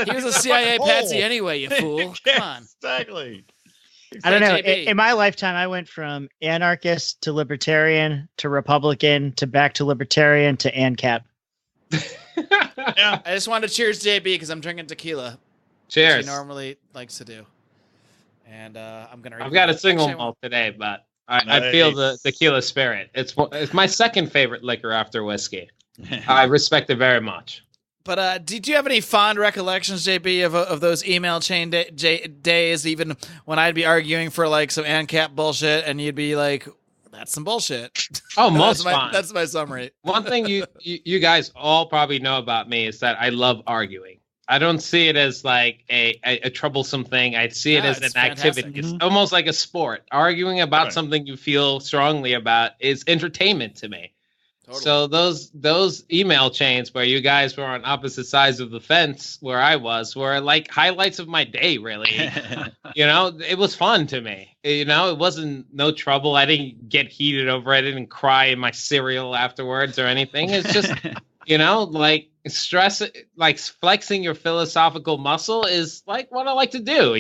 He was a CIA patsy anyway. You fool. Come on. Exactly. I don't know. In my lifetime, I went from anarchist to libertarian to Republican to back to libertarian to ANCAP. Yeah. I just wanted to cheers JB because I'm drinking tequila. Cheers. She normally likes to do. And I'm going to... I've got a single malt today, but I feel the tequila spirit. It's my second favorite liquor after whiskey. I respect it very much. But do you have any fond recollections, JB, of those email chain days, even when I'd be arguing for like some ANCAP bullshit and you'd be like, that's some bullshit. Oh, most fun. That's my summary. One thing you guys all probably know about me is that I love arguing. I don't see it as like a troublesome thing. I see it as an activity. It's almost like a sport. Arguing about something you feel strongly about is entertainment to me. Totally. So those email chains where you guys were on opposite sides of the fence where I was were like highlights of my day, really. It was fun to me. It wasn't no trouble. I didn't get heated over it. I didn't cry in my cereal afterwards or anything. It's just, like stress, like flexing your philosophical muscle is like what I like to do,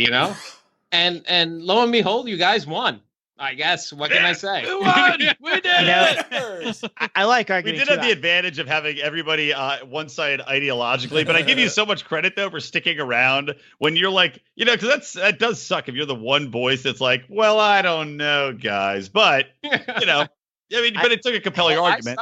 and lo and behold, you guys won. I guess. What can I say? We won! We did it! I like arguing. We did have the advantage of having everybody one side ideologically, but I give you so much credit, though, for sticking around when you're like, because that does suck if you're the one voice that's like, well, I don't know, guys. But, but it took a compelling argument.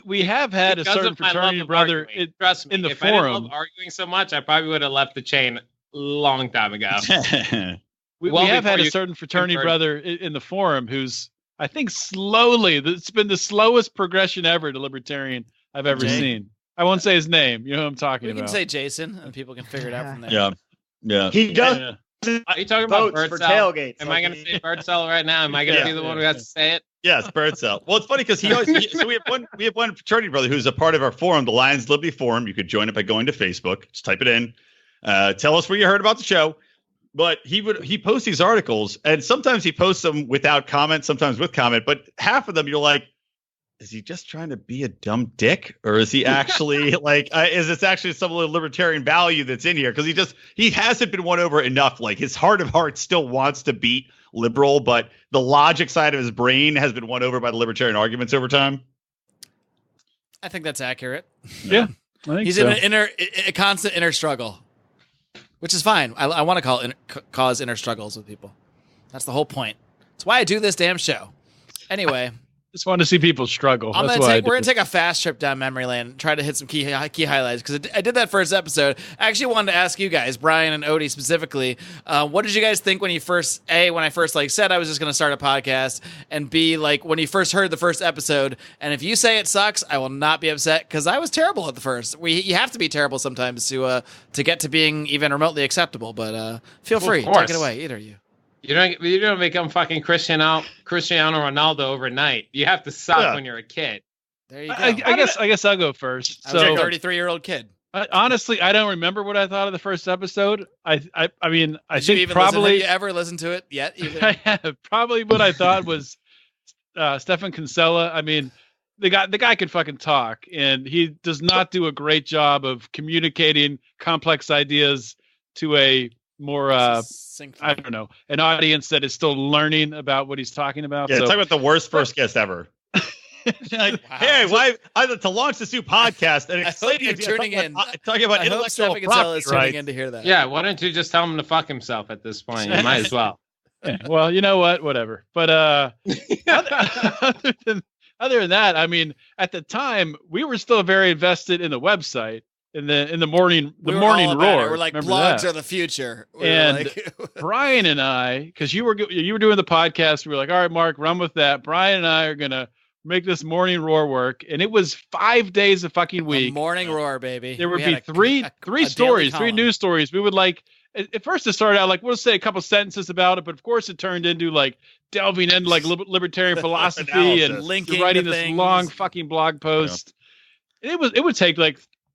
We have had because a certain fraternity brother Trust me, in the if forum. I didn't love arguing so much, I probably would have left the chain a long time ago. We have had a certain fraternity brother in the forum who's, I think, it's been the slowest progression ever to Libertarian I've ever seen. I won't say his name. You know who I'm talking about. We can say Jason, and people can figure it out from there. Yeah. He does. Are you talking about bird for cell? Tailgates? Am I going to say bird cell right now? Am I going to be the one who has to say it? Yes, bird cell. Well, it's funny because we have one fraternity brother who's a part of our forum, the Lions Liberty Forum. You could join it by going to Facebook. Just type it in. Tell us where you heard about the show. But he posts these articles, and sometimes he posts them without comment, sometimes with comment. But half of them, you're like, is he just trying to be a dumb dick, or is he actually is this actually some of the libertarian value that's in here? Because he hasn't been won over enough. Like his heart of hearts still wants to beat liberal, but the logic side of his brain has been won over by the libertarian arguments over time. I think that's accurate. Yeah, I think he's in a constant inner struggle. Which is fine. I want to cause inner struggles with people. That's the whole point. That's why I do this damn show. Anyway. Just want to see people struggle. We're going to take a fast trip down memory lane and try to hit some key highlights. Because I did that first episode. I actually wanted to ask you guys, Brian and Odie specifically, what did you guys think when you first, when I first said I was just going to start a podcast, and B, when you first heard the first episode, and if you say it sucks, I will not be upset because I was terrible at the first. You have to be terrible sometimes to get to being even remotely acceptable, but feel free. Take it away, either of you. You don't become fucking Cristiano Ronaldo overnight. You have to suck when you're a kid. There you go. I guess I'll go first. I was a 33-year-old kid. Honestly, I don't remember what I thought of the first episode. I think have you ever listened to it yet? I have. Probably what I thought was Stefan Kinsella. I mean, the guy can fucking talk, and he does not do a great job of communicating complex ideas to a more I don't know, an audience that is still learning about what he's talking about. Yeah, talk about the worst first guest ever. Wow. Hey, to launch this new podcast and explain you're tuning in. Talking about intellectual property tuning in to hear that. Yeah, why don't you just tell him to fuck himself at this point? You might as well. Yeah, well, you know what? Whatever. But other than that, I mean, at the time we were still very invested in the website. In the morning roar. We're like, blogs are the future. Brian and I, because you were doing the podcast, we were like, all right, Mark, run with that. Brian and I are gonna make this morning roar work, and it was 5 days a fucking week. Morning roar, baby. There would be three stories, three news stories. We would at first it started out we'll say a couple sentences about it, but of course it turned into delving into libertarian philosophy and linking writing this long fucking blog post. Yeah. It would take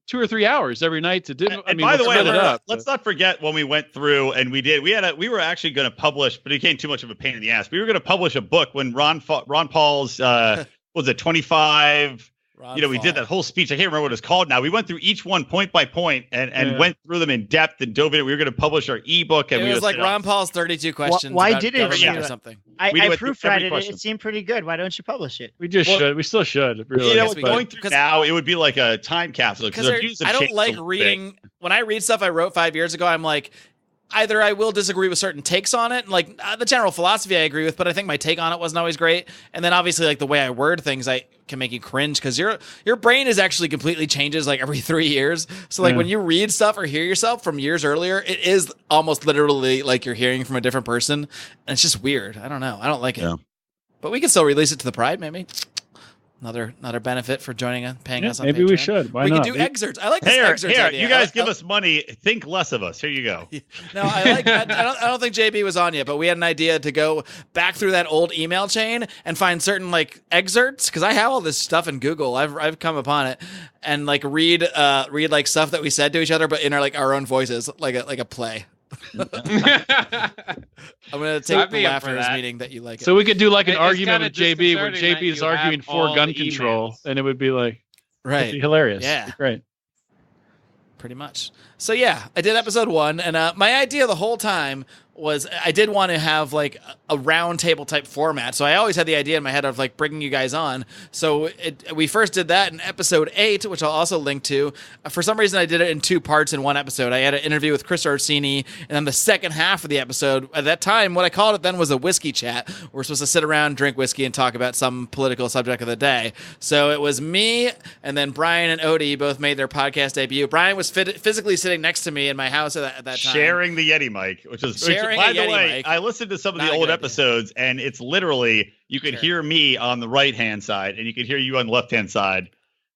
2 or 3 hours every night to do. By the way, let's not forget when we went through and we were actually going to publish, but it became too much of a pain in the ass. We were going to publish a book when Ron Paul's was it 25? We did that whole speech. I can't remember what it's called now. We went through each one point by point and went through them in depth and dove in it. We were going to publish our ebook, and it was like Ron Paul's 32 questions. Why didn't you? Or something? I proofread it. It seemed pretty good. Why don't you publish it? We should. We still should. Really. Going through now, it would be like a time capsule. Because I don't like reading. When I read stuff I wrote 5 years ago, I'm like, either I will disagree with certain takes on it, and like the general philosophy I agree with, but I think my take on it wasn't always great. And then obviously like the way I word things, I can make you cringe because your brain is actually completely changes like every 3 years. So like when you read stuff or hear yourself from years earlier, it is almost literally like you're hearing from a different person, and it's just weird. I don't know. I don't like it. Yeah. But we can still release it to the Pride, maybe. Another benefit for joining us, paying us on maybe Patreon. we should. Why not? We can do excerpts. I like this excerpts idea. You guys give us money. Think less of us. Here you go. No, I don't think JB was on yet, but we had an idea to go back through that old email chain and find certain like excerpts, because I have all this stuff in Google. I've come upon it, and like read like stuff that we said to each other, but in our own voices, like a play. I'm gonna take the laughter's meeting that you like it. So we could do like an argument with JB where JB is arguing for gun control, and it would be like it'd be hilarious. Yeah, great. Pretty much. So yeah, I did episode 1, and my idea the whole time was I did want to have like a round table type format. So I always had the idea in my head of like bringing you guys on. So we first did that in episode 8, which I'll also link to. For some reason, I did it in 2 parts in one episode. I had an interview with Chris Orsini, and then the second half of the episode, at that time, what I called it then was a whiskey chat. We're supposed to sit around, drink whiskey, and talk about some political subject of the day. So it was me, and then Brian and Odie both made their podcast debut. Brian was physically sitting next to me in my house at that time. Sharing the Yeti mic, which is... By the way, I listened to some of the old episodes, and it's literally you could hear me on the right hand side, and you could hear you on the left hand side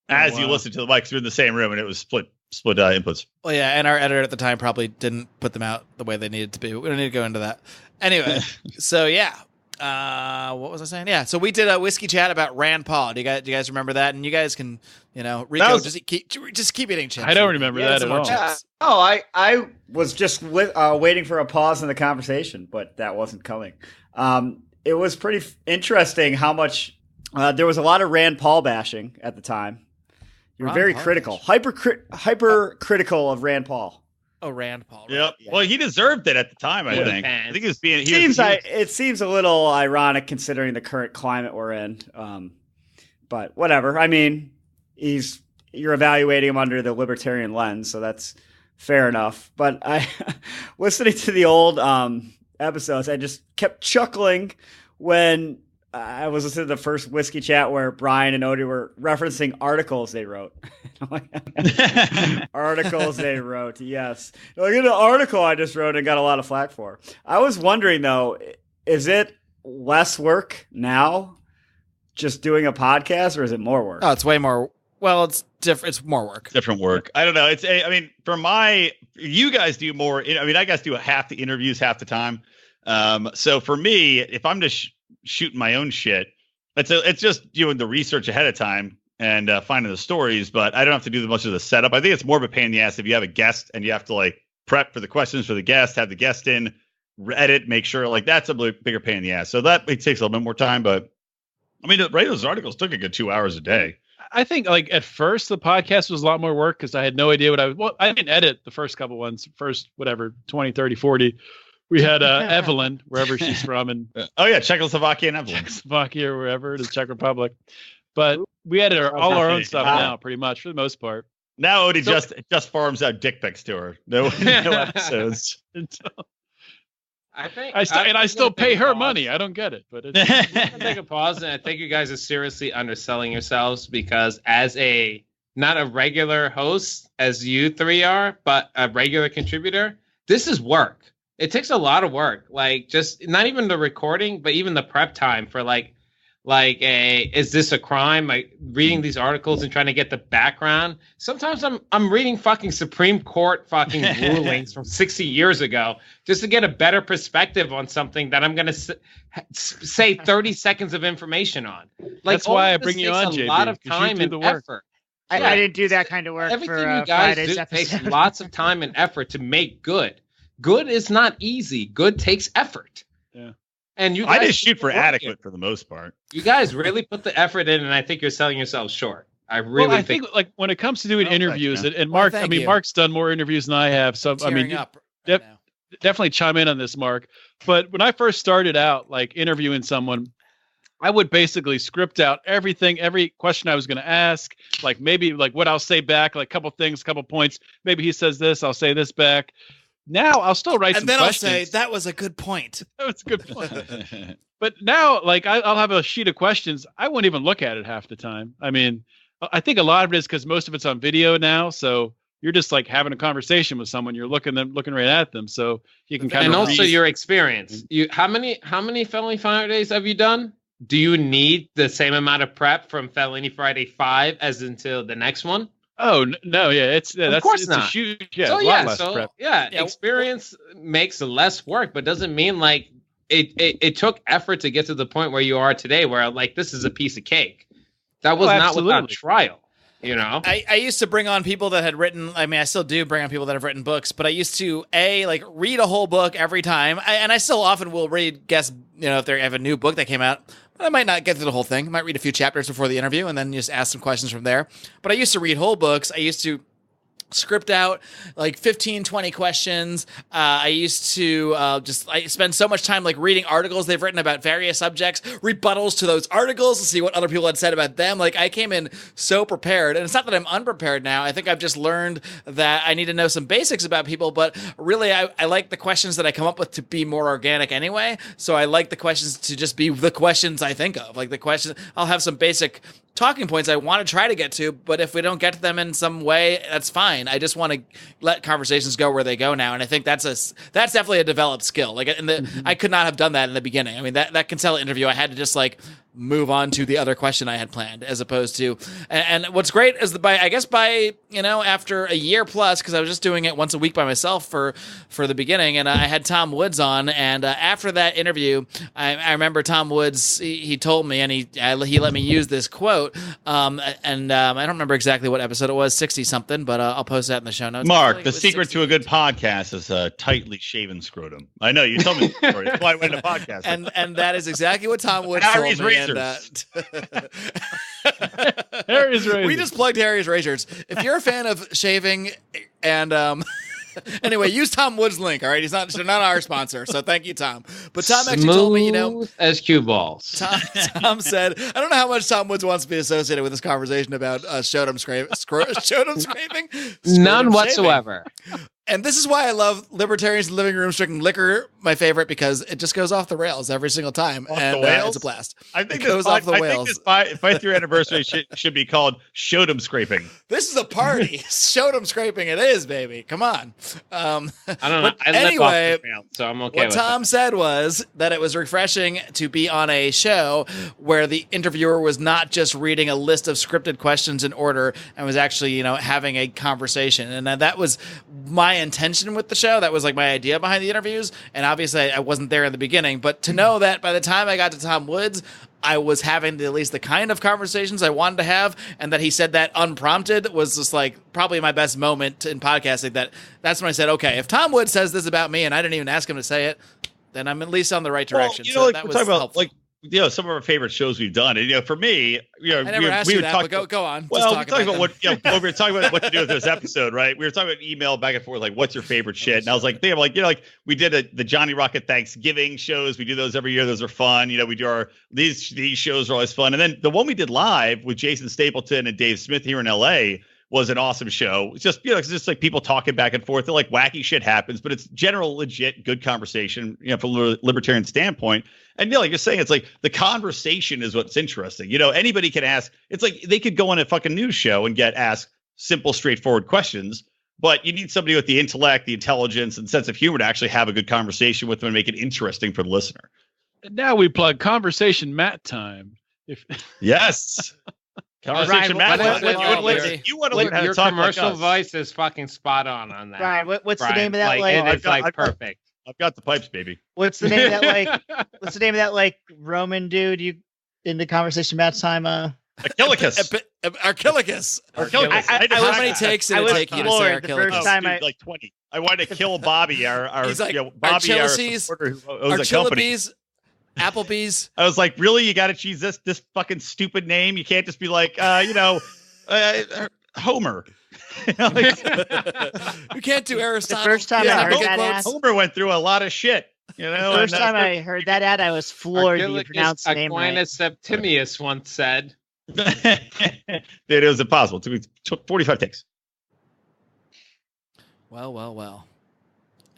as you listen to the mics. You're in the same room, and it was split inputs. Well, yeah, and our editor at the time probably didn't put them out the way they needed to be. We don't need to go into that. Anyway, so yeah. What was I saying? Yeah, so we did a whiskey chat about Rand Paul. Do you guys remember that? And you guys can, Rico, just keep eating chips. I don't remember that at all. Yeah. Oh, I was just waiting for a pause in the conversation, but that wasn't coming. It was pretty interesting how much there was a lot of Rand Paul bashing at the time. You were very critical, hyper critical of Rand Paul. Oh, Rand Paul. Right? Yep. Yeah. Well, he deserved it at the time. I think he was being. It seems a little ironic considering the current climate we're in. But whatever. I mean, you're evaluating him under the libertarian lens, so that's fair enough. But I, listening to the old episodes, I just kept chuckling when I was listening to the first whiskey chat where Brian and Odie were referencing articles they wrote. Articles they wrote, yes. Look at the article I just wrote and got a lot of flack for. I was wondering though, is it less work now just doing a podcast, or is it more work? Oh, it's way more. Well, it's different. It's more work. Different work. I don't know. You guys do more. I guys do half the interviews half the time. So for me, if I'm just shooting my own shit, it's just doing the research ahead of time and finding the stories, but I don't have to do much of the setup. I think it's more of a pain in the ass if you have a guest and you have to like prep for the questions for the guest, have the guest in, edit, make sure, like that's a bigger pain in the ass. So it takes a little bit more time, but I mean, writing those articles took a good 2 hours a day. I think like at first the podcast was a lot more work because I had no idea I didn't edit the first couple ones, 20, 30, 40. We had Evelyn, wherever she's from. And Czechoslovakia and Evelyn. Czechoslovakia or wherever, the Czech Republic. But we edit all our own stuff now, pretty much, for the most part. Now Odie just farms out dick pics to her. No episodes. I still pay her money. I don't get it. But it's take a pause, and I think you guys are seriously underselling yourselves because as not a regular host as you three are, but a regular contributor, this is work. It takes a lot of work, like just not even the recording, but even the prep time for is this a crime? Like reading these articles and trying to get the background. Sometimes I'm reading fucking Supreme Court fucking rulings from 60 years ago just to get a better perspective on something that I'm going to say 30 seconds of information on. Like that's why I bring you on, JB. A lot of time and effort. I didn't do that kind of work. Everything for you guys Friday's do episode. takes lots of time and effort to make good. Good is not easy. Good takes effort. Yeah. And I just shoot for adequate for the most part. You guys really put the effort in, and I think you're selling yourselves short. I think like when it comes to doing interviews, and Marc, Marc's done more interviews than I have. So definitely chime in on this, Marc. But when I first started out, like interviewing someone, I would basically script out everything, every question I was going to ask, like maybe like what I'll say back, like a couple things, couple points. Maybe he says this, I'll say this back. now I'll still write some questions. And then I'll say, that was a good point. That was a good point. But now, like, I'll have a sheet of questions. I won't even look at it half the time. I mean, I think a lot of it is because most of it's on video now. So you're just like having a conversation with someone. You're looking right at them. So you can kind of. And also your experience. How many Felony Fridays have you done? Do you need the same amount of prep from Felony Friday 5 as until the next one? Oh no, yeah, it's of course not. A huge, yeah, so a lot less prep. Experience makes less work, but doesn't mean like it took effort to get to the point where you are today, where like this is a piece of cake. That was not without trial. You know, I used to bring on people that had written. I mean, I still do bring on people that have written books, but I used to read a whole book every time, and I still often will read guest. You know, if they have a new book that came out, I might not get through the whole thing. I might read a few chapters before the interview, and then just ask some questions from there. But I used to read whole books. I used to script out like 15, 20 questions. I used to I spend so much time like reading articles they've written about various subjects, rebuttals to those articles to see what other people had said about them. Like I came in so prepared, and it's not that I'm unprepared now. I think I've just learned that I need to know some basics about people, but really I like the questions that I come up with to be more organic anyway. So I like the questions to just be the questions I think of. Like the questions, I'll have some basic talking points I want to try to get to, but if we don't get to them in some way, that's fine. I just want to let conversations go where they go now, and I think that's definitely a developed skill. Like I could not have done that in the beginning. I mean, that Kinsella interview, I had to just like move on to the other question I had planned, as opposed to. And what's great is by after a year plus, because I was just doing it once a week by myself for the beginning, and I had Tom Woods on, and after that interview, I remember Tom Woods. He told me, and he let me use this quote. I don't remember exactly what episode it was, 60 something, but I'll post that in the show notes. Mark, the secret to a good podcast is a tightly shaven scrotum. I know you told me the story. That's why I went to podcast. And that is exactly what Tom Woods told me. Harry's Razors. We just plugged Harry's Razors. If you're a fan of shaving and anyway, use Tom Wood's link. All right, he's not our sponsor, so thank you, Tom. But Tom actually told me, as cue balls. Tom said, I don't know how much Tom Woods wants to be associated with this conversation about scrotum scraping. None whatsoever. And this is why I love Libertarians in the Living Room drinking liquor, my favorite, because it just goes off the rails every single time. And it's a blast. I think it goes off the rails. I think this 5th anniversary should be called Shotum Scraping. This is a party. Shotum Scraping it is, baby. Come on. I don't know. Anyway, so I'm okay what Tom said was that it was refreshing to be on a show where the interviewer was not just reading a list of scripted questions in order and was actually, having a conversation. And that was my intention with the show. That was like my idea behind the interviews, and obviously I wasn't there in the beginning, but to know that by the time I got to Tom Woods, I was having at least the kind of conversations I wanted to have, and that he said that unprompted was just like probably my best moment in podcasting. That's when I said, okay, if Tom Woods says this about me and I didn't even ask him to say it, then I'm at least on the right direction. Well, that was helpful. Some of our favorite shows we've done. And, for me, I never asked you that, but go on. Well, we're talking about what we were talking about what to do with this episode, right? We were talking about email back and forth, like, what's your favorite shit? And I was like, we did the Johnny Rocket Thanksgiving shows. We do those every year. Those are fun. We do these shows are always fun. And then the one we did live with Jason Stapleton and Dave Smith here in LA was an awesome show. It's just, it's just like people talking back and forth. They're like wacky shit happens, but it's general, legit, good conversation, from a libertarian standpoint. And like you're saying, it's like the conversation is what's interesting. Anybody can ask. It's like they could go on a fucking news show and get asked simple, straightforward questions, but you need somebody with the intellect, the intelligence, and sense of humor to actually have a good conversation with them and make it interesting for the listener. And now we plug Conversation Matt time. Yes. Conversation Matt. You want to learn how to talk like us. Your commercial voice is fucking spot on that. Ryan, what's the name of that? It's perfect. I've got the pipes, baby. What's the name of that? What's the name of that Roman dude you in the Conversation Matt time? Archilicus. Archilicus. How many takes did it take you to say Archilicus? The first time like 20. I wanted to kill Bobby, our Bobby, our supporter who owns the company. Applebee's. I was like, really? You got to choose this fucking stupid name? You can't just be like, Homer. You can't do Aristotle. The first time I heard that ad, Homer went through a lot of shit. The first time I heard that ad, I was floored. You pronounced the name right. Aquinas Septimius once said. It was impossible. It took 45 takes. Well.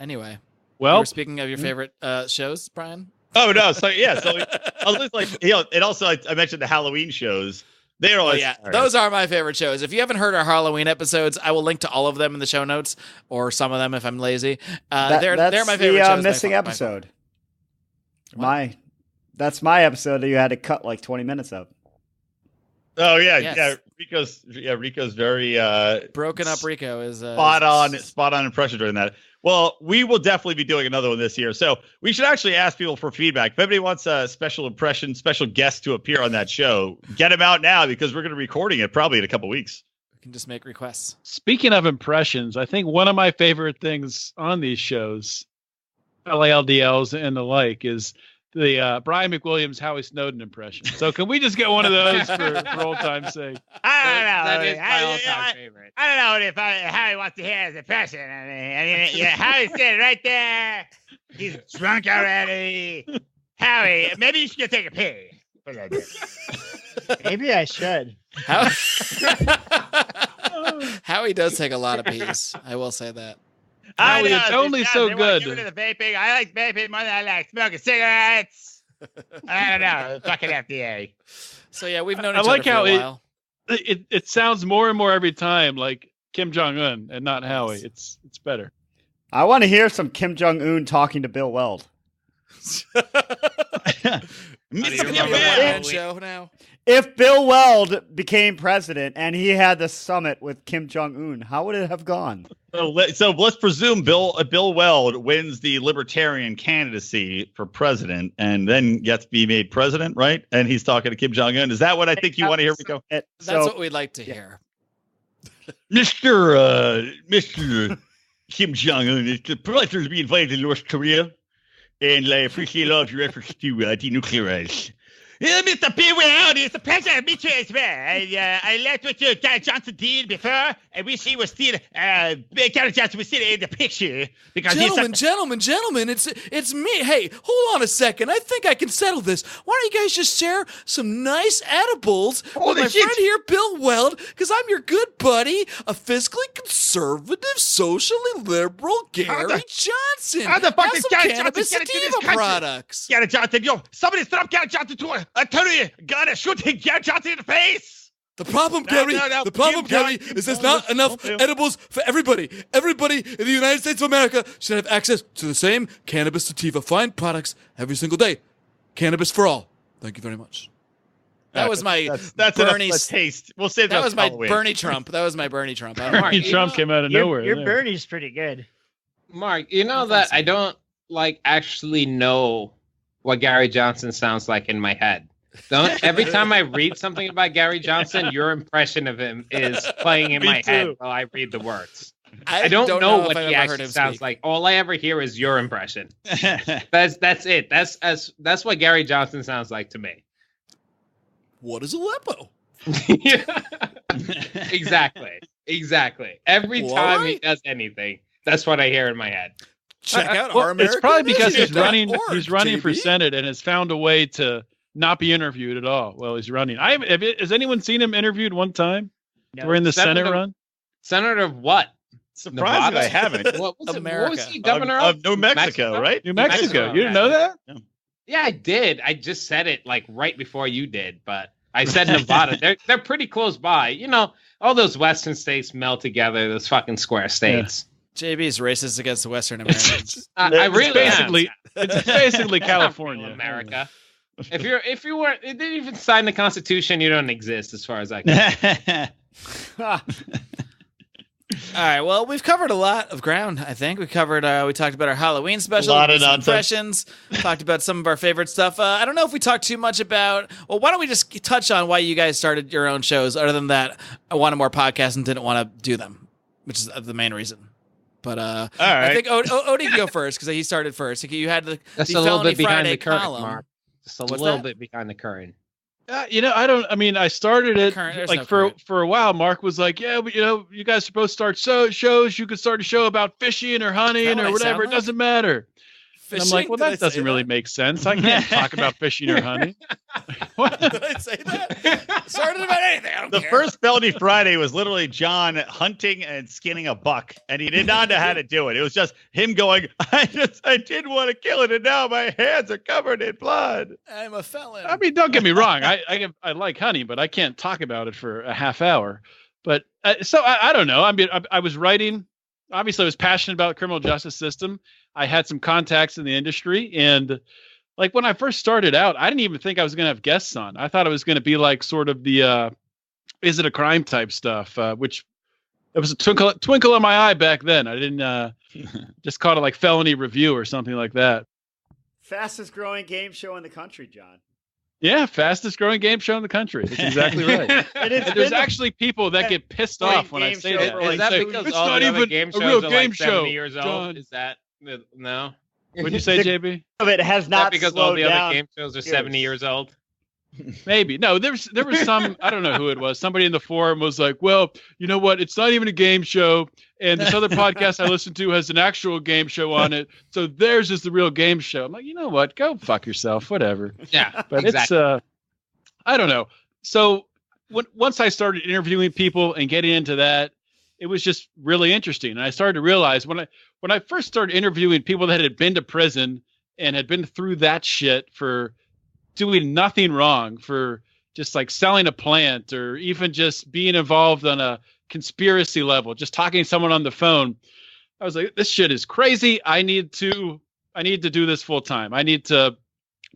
Anyway, well, speaking of your favorite shows, Brian. Oh no! So yeah, so I was just like, and also I mentioned the Halloween shows. They're always those are my favorite shows. If you haven't heard our Halloween episodes, I will link to all of them in the show notes, or some of them if I'm lazy. They're my favorite shows. Missing episode. That's my episode that you had to cut like 20 minutes of. Oh yeah, yes. Rico's very broken up. Rico is spot on impression during that. Well, we will definitely be doing another one this year. So we should actually ask people for feedback. If anybody wants a special impression, special guest to appear on that show, get him out now because we're going to be recording it probably in a couple weeks. We can just make requests. Speaking of impressions, I think one of my favorite things on these shows, LALDLs and the like, is the Brian McWilliams, Howie Snowden impression. So can we just get one of those for old time's sake? I don't know. That is my all-time favorite. I don't know if Howie wants to hear his impression. I mean, Howie's sitting right there. He's drunk already. Howie, maybe you should go take a pee. Maybe I should. Howie does take a lot of pees. I will say that. Howie, it's only so good. Get rid of the vaping. I like vaping more than I like smoking cigarettes. I don't know. Fucking FDA. So yeah, we've known each other for a while. It sounds more and more every time like Kim Jong-un and not Howie. It's better. I want to hear some Kim Jong-un talking to Bill Weld. Show now. If Bill Weld became president and he had the summit with Kim Jong-un, how would it have gone? So let's presume Bill Weld wins the Libertarian candidacy for president and then gets to be made president, right? And he's talking to Kim Jong-un. Is that what I think you want to hear, Rico? That's what we'd like to hear. Mr. Kim Jong-un, it's a pleasure to be invited to North Korea, and I appreciate all of your efforts to denuclearize. Mr. Bill Weld, it's a pleasure to meet you as well. I liked what Gary Johnson did before. I wish he was still, Gary Johnson was still in the picture. Because gentlemen, it's me. Hey, hold on a second. I think I can settle this. Why don't you guys just share some nice edibles with my friend here, Bill Weld, because I'm your good buddy, a fiscally conservative, socially liberal Gary Johnson. How the fuck is Gary Johnson sativa products? Gary Johnson, somebody set up Gary Johnson to a attorney. Gotta shoot Gary Johnson in the face. The problem, Gary, is there's not enough edibles for everybody. Everybody in the United States of America should have access to the same cannabis sativa fine products every single day. Cannabis for all. Thank you very much. That was my Bernie taste. We'll save that was my Bernie Trump. That was my Bernie Trump. Bernie Trump came out of nowhere. Your Bernie's pretty good. Mark, you know that I don't actually know what Gary Johnson sounds like in my head. Every time I read something about Gary Johnson, your impression of him is playing in my head while I read the words. I don't know what he actually sounds like. All I ever hear is your impression. That's it. That's what Gary Johnson sounds like to me. What is Aleppo? Exactly. Every time he does anything, that's what I hear in my head. Check out our American It's probably because he's running JB? for Senate and has found a way to not be interviewed at all while he's running. Has anyone seen him interviewed one time? No. We're in the Senate run. Senator of what? Surprised I haven't. What was America. What was he governor of New Mexico, right? New Mexico. You didn't know that? Yeah, I did. I just said it like right before you did, but I said Nevada. They're pretty close by. You know, all those Western states meld together. Those fucking square states. Yeah. JB's racist against the Western Americans. It's basically California, America. If you weren't, it didn't even sign the Constitution. You don't exist, as far as I can. All right. Well, we've covered a lot of ground. I think we covered. We talked about our Halloween special, impressions. Talked about some of our favorite stuff. I don't know if we talked too much about. Well, why don't we just touch on why you guys started your own shows? Other than that, I wanted more podcasts and didn't want to do them, which is the main reason. But all right. I think Odie can go first because he started first. You had the Felony Friday column. Mark. Just a little bit behind the current. I started it for a while. Mark was like, yeah, but, you guys are supposed to start shows. You could start a show about fishing or hunting or whatever. It doesn't matter. And I'm like, well, that doesn't really make sense. I can't talk about fishing or hunting. What? Did I say that? Started about anything. I don't care. The first Felony Friday was literally John hunting and skinning a buck, and he did not know how to do it. It was just him going, I didn't want to kill it, and now my hands are covered in blood. I'm a felon. I mean, don't get me wrong. I like hunting, but I can't talk about it for a half hour. But so I don't know. I mean, I was writing. Obviously, I was passionate about the criminal justice system. I had some contacts in the industry, and like when I first started out, I didn't even think I was going to have guests on. I thought it was going to be like sort of the is it a crime type stuff, which it was a twinkle in my eye back then. I didn't just call it like Felony Review or something like that. Fastest growing game show in the country, John. Yeah, fastest growing game show in the country. That's exactly right. And there's actually people that get pissed off when I say that. Is that because it's all not the even other game shows a real are game like show. 70 years old? John. Is that no? What'd you say, JB? It has not because all the other game shows are 70 years old. Maybe. No, there was some, I don't know who it was. Somebody in the forum was like, well, you know what? It's not even a game show. And this other podcast I listen to has an actual game show on it. So theirs is the real game show. I'm like, you know what? Go fuck yourself. Whatever. Yeah. But exactly. It's, I don't know. So once I started interviewing people and getting into that, it was just really interesting. And I started to realize when I first started interviewing people that had been to prison and had been through that shit for doing nothing wrong, for just like selling a plant or even just being involved on a conspiracy level, just talking to someone on the phone, I was like, this shit is crazy. I need to do this full time. I need to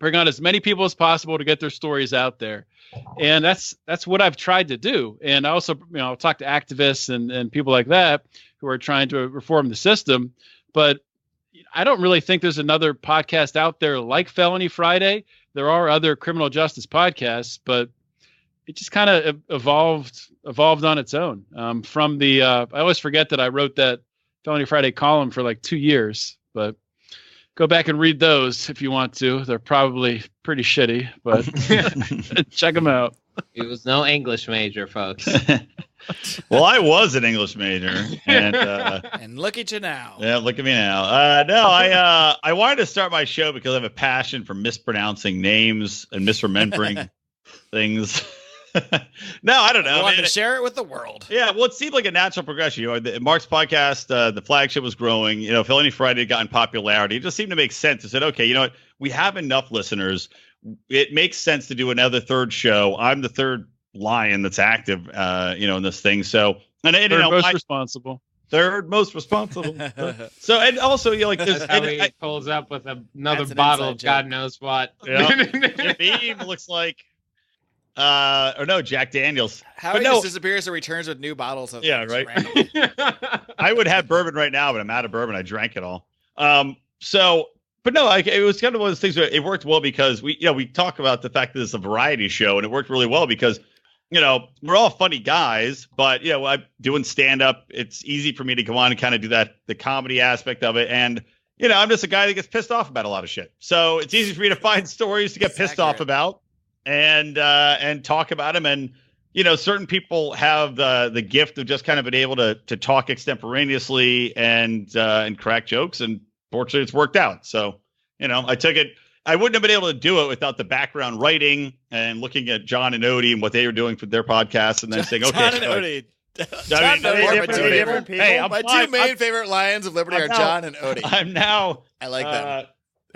bring on as many people as possible to get their stories out there. And that's what I've tried to do. And I also, I'll talk to activists and people like that who are trying to reform the system. But I don't really think there's another podcast out there like Felony Friday. There are other criminal justice podcasts, but it just kind of evolved on its own. From the, I always forget that I wrote that Felony Friday column for like 2 years, but go back and read those if you want to. They're probably pretty shitty, but check them out. It was no English major, folks. Well, I was an English major, and and look at you now. Yeah, look at me now. I wanted to start my show because I have a passion for mispronouncing names and misremembering things. No, I don't know. I wanted to share it with the world. Yeah, well, it seemed like a natural progression. Marc's podcast, the flagship was growing. Felony Friday had gotten popularity. It just seemed to make sense. I said, okay, you know what? We have enough listeners. It makes sense to do another third show. I'm the third lion that's active, in this thing. So, and most responsible. Third most responsible. So, and also, like this, Howie pulls up with another bottle of God knows what. Yeah, JB looks like. Or no, Jack Daniels. Howie just disappears and returns with new bottles of right. I would have bourbon right now, but I'm out of bourbon. I drank it all. But no, it was kind of one of those things where it worked well because we talk about the fact that it's a variety show, and it worked really well because we're all funny guys, but I'm doing stand up. It's easy for me to go on and kind of do the comedy aspect of it, and I'm just a guy that gets pissed off about a lot of shit. So it's easy for me to find stories to get pissed off about. And talk about them. And, certain people have the gift of just kind of being able to talk extemporaneously and crack jokes. And fortunately, it's worked out. So, I took it. I wouldn't have been able to do it without the background writing and looking at John and Odie and what they were doing for their podcast and then saying, okay. John and Odie. My two main favorite Lions of Liberty are John and Odie. I'm now. I like them.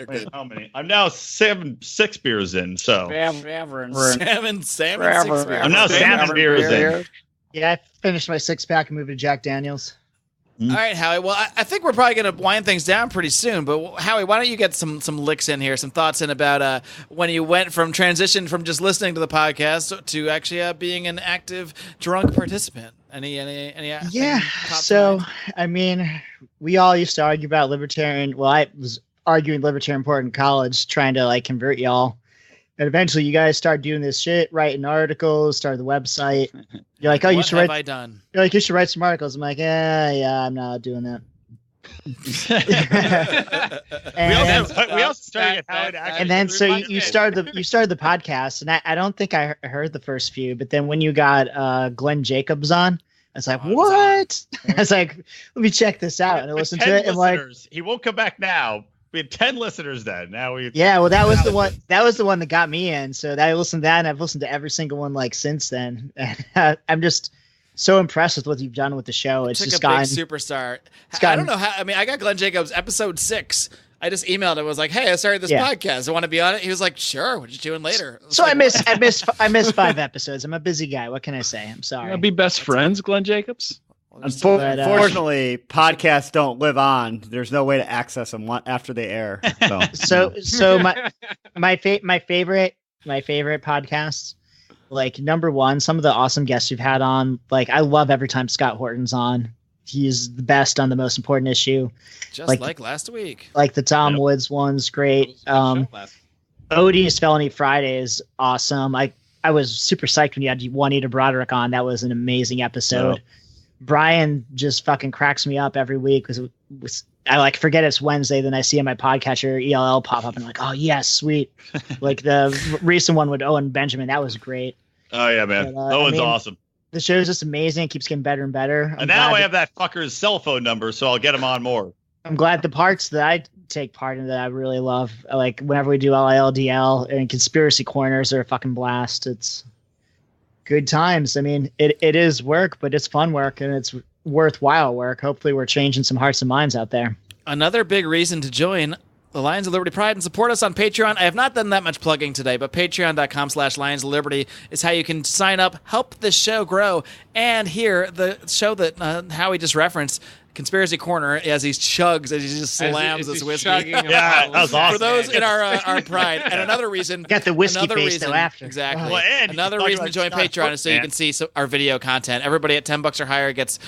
Wait, how many? I'm now 6 beers in. So salmon 6 beers. I'm now 7 beers in. Yeah, I finished my 6-pack and moved to Jack Daniels. All right, Howie. Well, I think we're probably going to wind things down pretty soon. But Howie, why don't you get some licks in here, some thoughts in about when you went from just listening to the podcast to actually being an active drunk participant. Any yeah. So I mean, we all used to argue about libertarian. Well, I was arguing libertarian port in college, trying to convert y'all. And eventually you guys start doing this shit, writing articles, start the website. You're like, oh, you should write. What have I done? You're like, you should write some articles. I'm like, yeah, I'm not doing that. we also started how it actually. And then so you started the podcast, and I don't think I heard the first few, but then when you got Glenn Jacobs on, I was like, what? I was like, let me check this out. And I listened to it. And he won't come back now. We had 10 listeners then. Now we. Yeah, well, that was the one. That was the one that got me in. So I listened to that, and I've listened to every single one like since then. I'm just so impressed with what you've done with the show. It's just gotten big superstar. I don't know how. I mean, I got Glenn Jacobs episode 6. I just emailed him. Was like, "Hey, I started this podcast. I want to be on it." He was like, "Sure. What you doing later?" So like, I missed 5 episodes. I'm a busy guy. What can I say? I'm sorry. Be best friends, Glenn Jacobs. Unfortunately, podcasts don't live on. There's no way to access them after they air. So my favorite podcasts, like number one, some of the awesome guests you've had on. Like I love every time Scott Horton's on. He's the best on the most important issue. Just like last week. Like the Tom Woods one's great. Odie's Felony Friday is awesome. I was super psyched when you had Juanita Broderick on. That was an amazing episode. Brian just fucking cracks me up every week because I like forget it's Wednesday, then I see on my podcatcher ELL pop up and I'm like, oh yes, sweet. Like the recent one with Owen Benjamin, that was great. Oh yeah, man. Owen's awesome. The show's just amazing. It keeps getting better and better. And now I have that fucker's cell phone number, so I'll get him on more. I'm glad the parts that I take part in that I really love, like whenever we do LILDL and Conspiracy Corners are a fucking blast. It's good times. I mean, it is work, but it's fun work and it's worthwhile work. Hopefully we're changing some hearts and minds out there. Another big reason to join the Lions of Liberty Pride and support us on Patreon. I have not done that much plugging today, but patreon.com/Lions of Liberty is how you can sign up, help this show grow, and hear the show that Howie just referenced, Conspiracy Corner, as he chugs, as he just slams this whiskey. Yeah, that was awesome. For those in our pride. And another reason. Got the whiskey face though after. Exactly. Well, another reason to join Patreon is so you can see our video content. Everybody at $10 or higher gets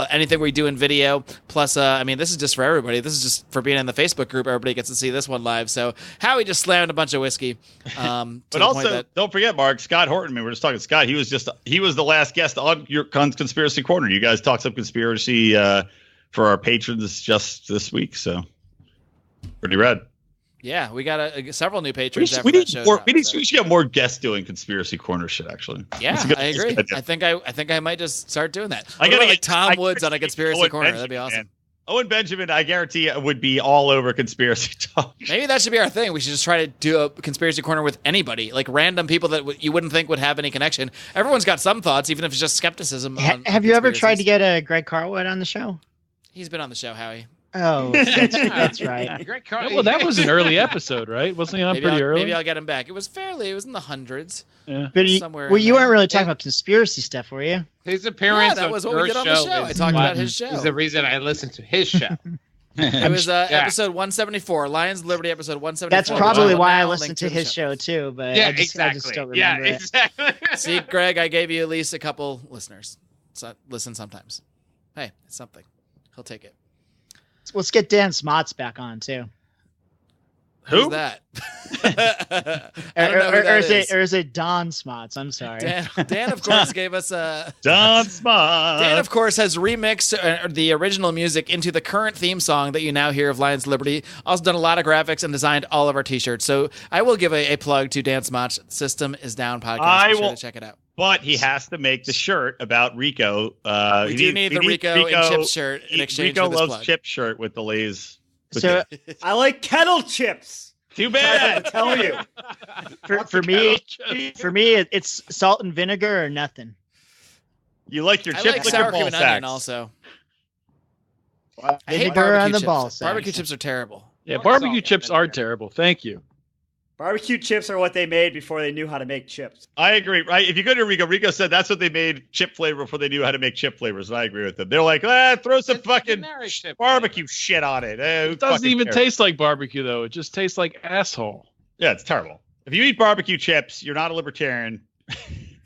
anything we do in video. Plus, I mean, this is just for everybody. This is just for being in the Facebook group. Everybody gets to see this one live. So Howie just slammed a bunch of whiskey. But also, don't forget, Mark, Scott Horton. We were just talking to Scott. He was the last guest on your Conspiracy Corner. You guys talked some conspiracy for our patrons just this week, so pretty rad. Yeah, we got several new patrons. We should get more guests doing Conspiracy Corner shit. Actually, yeah, I agree. I think I might just start doing that. I got like Tom Woods on a Conspiracy Corner. That'd be awesome. Owen Benjamin, I guarantee, would be all over conspiracy talk. Maybe that should be our thing. We should just try to do a Conspiracy Corner with anybody, like random people that you wouldn't think would have any connection. Everyone's got some thoughts, even if it's just skepticism. Have you ever tried to get Greg Carwood on the show? He's been on the show, Howie. Oh, that's right. Well, that was an early episode, right? Wasn't he on pretty early? Maybe I'll get him back. It was in the hundreds. Yeah. But you weren't really talking about conspiracy stuff, were you? His appearance that was what we did on the show. I talked about his show. Is the reason I listened to his show. It was episode 174, Lions of Liberty episode 174. That's probably why I listened to his show too. But yeah, I just don't remember exactly. See, Greg, I gave you at least a couple listeners. So listen sometimes. Hey, it's something. He'll take it. Let's get Dan Smots back on too. Who's that? Or is it Don Smots? I'm sorry. Dan of course, gave us a... Don Smots. Dan, of course, has remixed the original music into the current theme song that you now hear of Lions of Liberty. Also done a lot of graphics and designed all of our T-shirts. So I will give a plug to Dan Smots. System is Down podcast. Be sure to check it out. But he has to make the shirt about Rico. We do need the Rico and Chip shirt in exchange for this plug. Rico loves Chip shirt with the Lay's. So I like kettle chips. Too bad. I tell you. For me, it's salt and vinegar or nothing. You like your chips like sour cream and onion also. I hate barbecue on the chips. ball Barbecue chips are terrible. Yeah, barbecue chips are terrible. Thank you. Barbecue chips are what they made before they knew how to make chips. I agree. Right? If you go to Rico said that's what they made chip flavor before they knew how to make chip flavors. And I agree with them. They're like, throw some fucking barbecue shit on it. It doesn't even taste like barbecue, though. It just tastes like asshole. Yeah, it's terrible. If you eat barbecue chips, you're not a libertarian.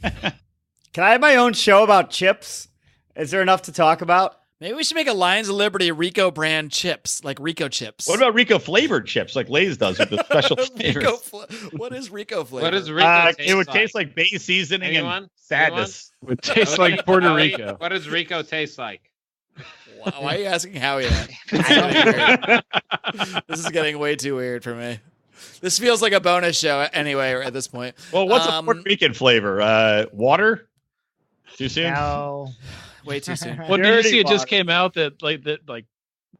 Can I have my own show about chips? Is there enough to talk about? Maybe we should make a Lions of Liberty Rico brand chips, like Rico chips. What about Rico flavored chips, like Lay's does with the special flavors? What is Rico flavor? What does Rico it would taste like bay seasoning and sadness. It would taste like Puerto Rico. What does Rico taste like? Why are you asking Howie that? This is getting way too weird for me. This feels like a bonus show anyway at this point. Well, what's a Puerto Rican flavor? Water? Too soon? No. Way too soon. Well, did you see it just came out that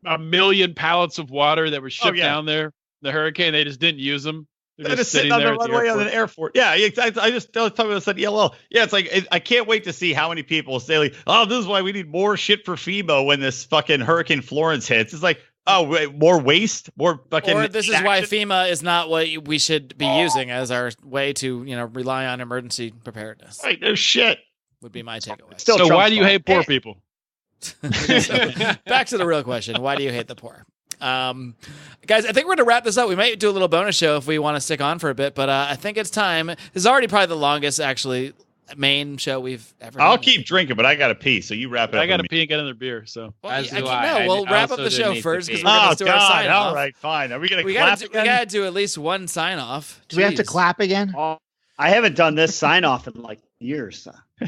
a million pallets of water that were shipped down there. The hurricane, they just didn't use them. They're just sitting on the runway on an airport. Yeah, exactly. I just talking about this at ELL. Yeah, it's like I can't wait to see how many people say like, "Oh, this is why we need more shit for FEMA when this fucking Hurricane Florence hits." It's like, oh, more waste, more fucking. Or this is why FEMA is not what we should be using as our way to rely on emergency preparedness. Right, no shit. Would be my takeaway. So why do you hate poor people? Back to the real question: why do you hate the poor? Guys, I think we're going to wrap this up. We might do a little bonus show if we want to stick on for a bit, but I think it's time. This is already probably the longest, actually, main show we've ever done. I'll keep drinking, but I got to pee, so you wrap it up. I got to pee and get another beer, so. Well, we'll wrap up the show first because we're going to do our sign-off. All right, fine. Are we going to clap again? We got to do at least one sign-off. Do we have to clap again? I haven't done this sign-off in like years. I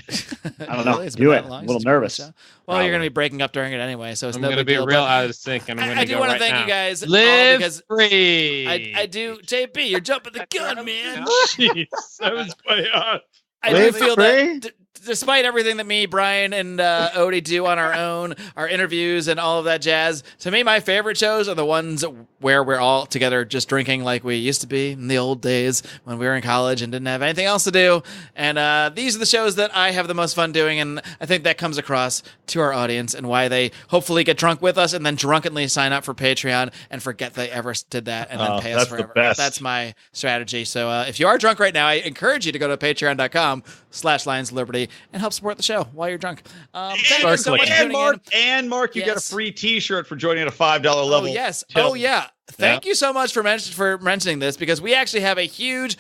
don't know. Do it. I'm a little nervous. Well, you're going to be breaking up during it anyway, so it's I'm going to be real out of sync, and I'm going to go right now. I do want to thank you guys. Live free. I do. JB, you're jumping the gun, man. Jeez, that was way off. I do feel that despite everything that me, Brian, and Odie do on our own, our interviews and all of that jazz, to me, my favorite shows are the ones where we're all together just drinking like we used to be in the old days when we were in college and didn't have anything else to do. And these are the shows that I have the most fun doing, and I think that comes across to our audience and why they hopefully get drunk with us and then drunkenly sign up for Patreon and forget they ever did that and then pay us forever. That's my strategy. So if you are drunk right now, I encourage you to go to patreon.com/Lions of Liberty and help support the show while you're drunk. Thank you so much for tuning in. Marc, you got a free T-shirt for joining at a $5 level. Oh, yes. Oh, yeah. Thank you so much for mentioning this, because we actually have a huge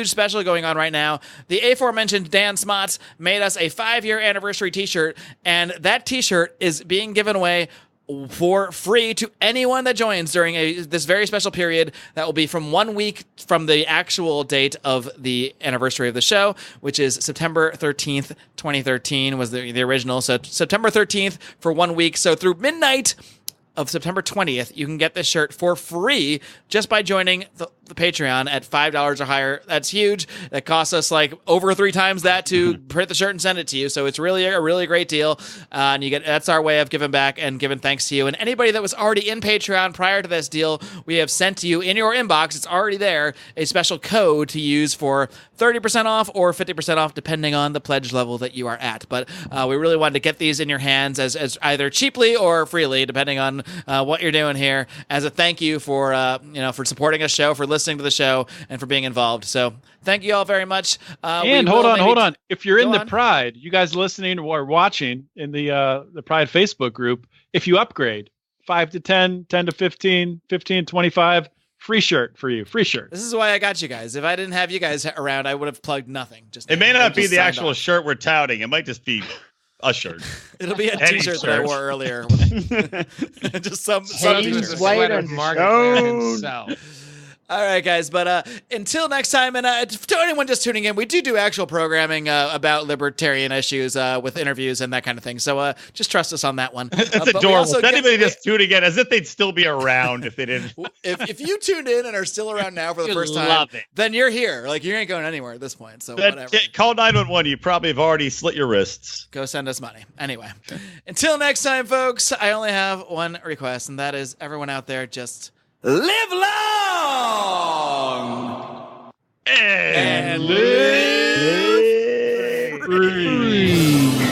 special going on right now. The aforementioned Dan Smots made us a 5-year anniversary T-shirt, and that T-shirt is being given away for free to anyone that joins during this very special period that will be from 1 week from the actual date of the anniversary of the show, which is September 13th, 2013 was the original. So September 13th for 1 week. So through midnight of September 20th, you can get this shirt for free just by joining the Patreon at $5 or higher. That's huge. That costs us like over 3 times that to print the shirt and send it to you. So it's really a really great deal. And that's our way of giving back and giving thanks to you. And anybody that was already in Patreon prior to this deal, we have sent to you in your inbox, it's already there, a special code to use for 30% off or 50% off, depending on the pledge level that you are at. But we really wanted to get these in your hands as either cheaply or freely, depending on what you're doing here, as a thank you for for supporting our show, for listening to the show, and for being involved. So thank you all very much. And hold on. If you're in the Pride, you guys listening or watching in the Pride Facebook group, if you upgrade 5 to 10, 10 to 15, 15 to 25, free shirt for you. Free shirt. This is why I got you guys. If I didn't have you guys around, I would have plugged nothing. It may not be the actual shirt we're touting. It might just be a shirt. It'll be a T-shirt that I wore earlier. Just some T-shirt. White on Marc himself. All right, guys. But until next time, and to anyone just tuning in, we do actual programming about libertarian issues with interviews and that kind of thing. So just trust us on that one. It's adorable. If anybody just tuning in, as if they'd still be around if they didn't. if you tuned in and are still around now for the first time, then you're here. Like, you ain't going anywhere at this point. So whatever. Call 911. You probably have already slit your wrists. Go send us money. Anyway, until next time, folks, I only have one request, and that is everyone out there just live long and live free.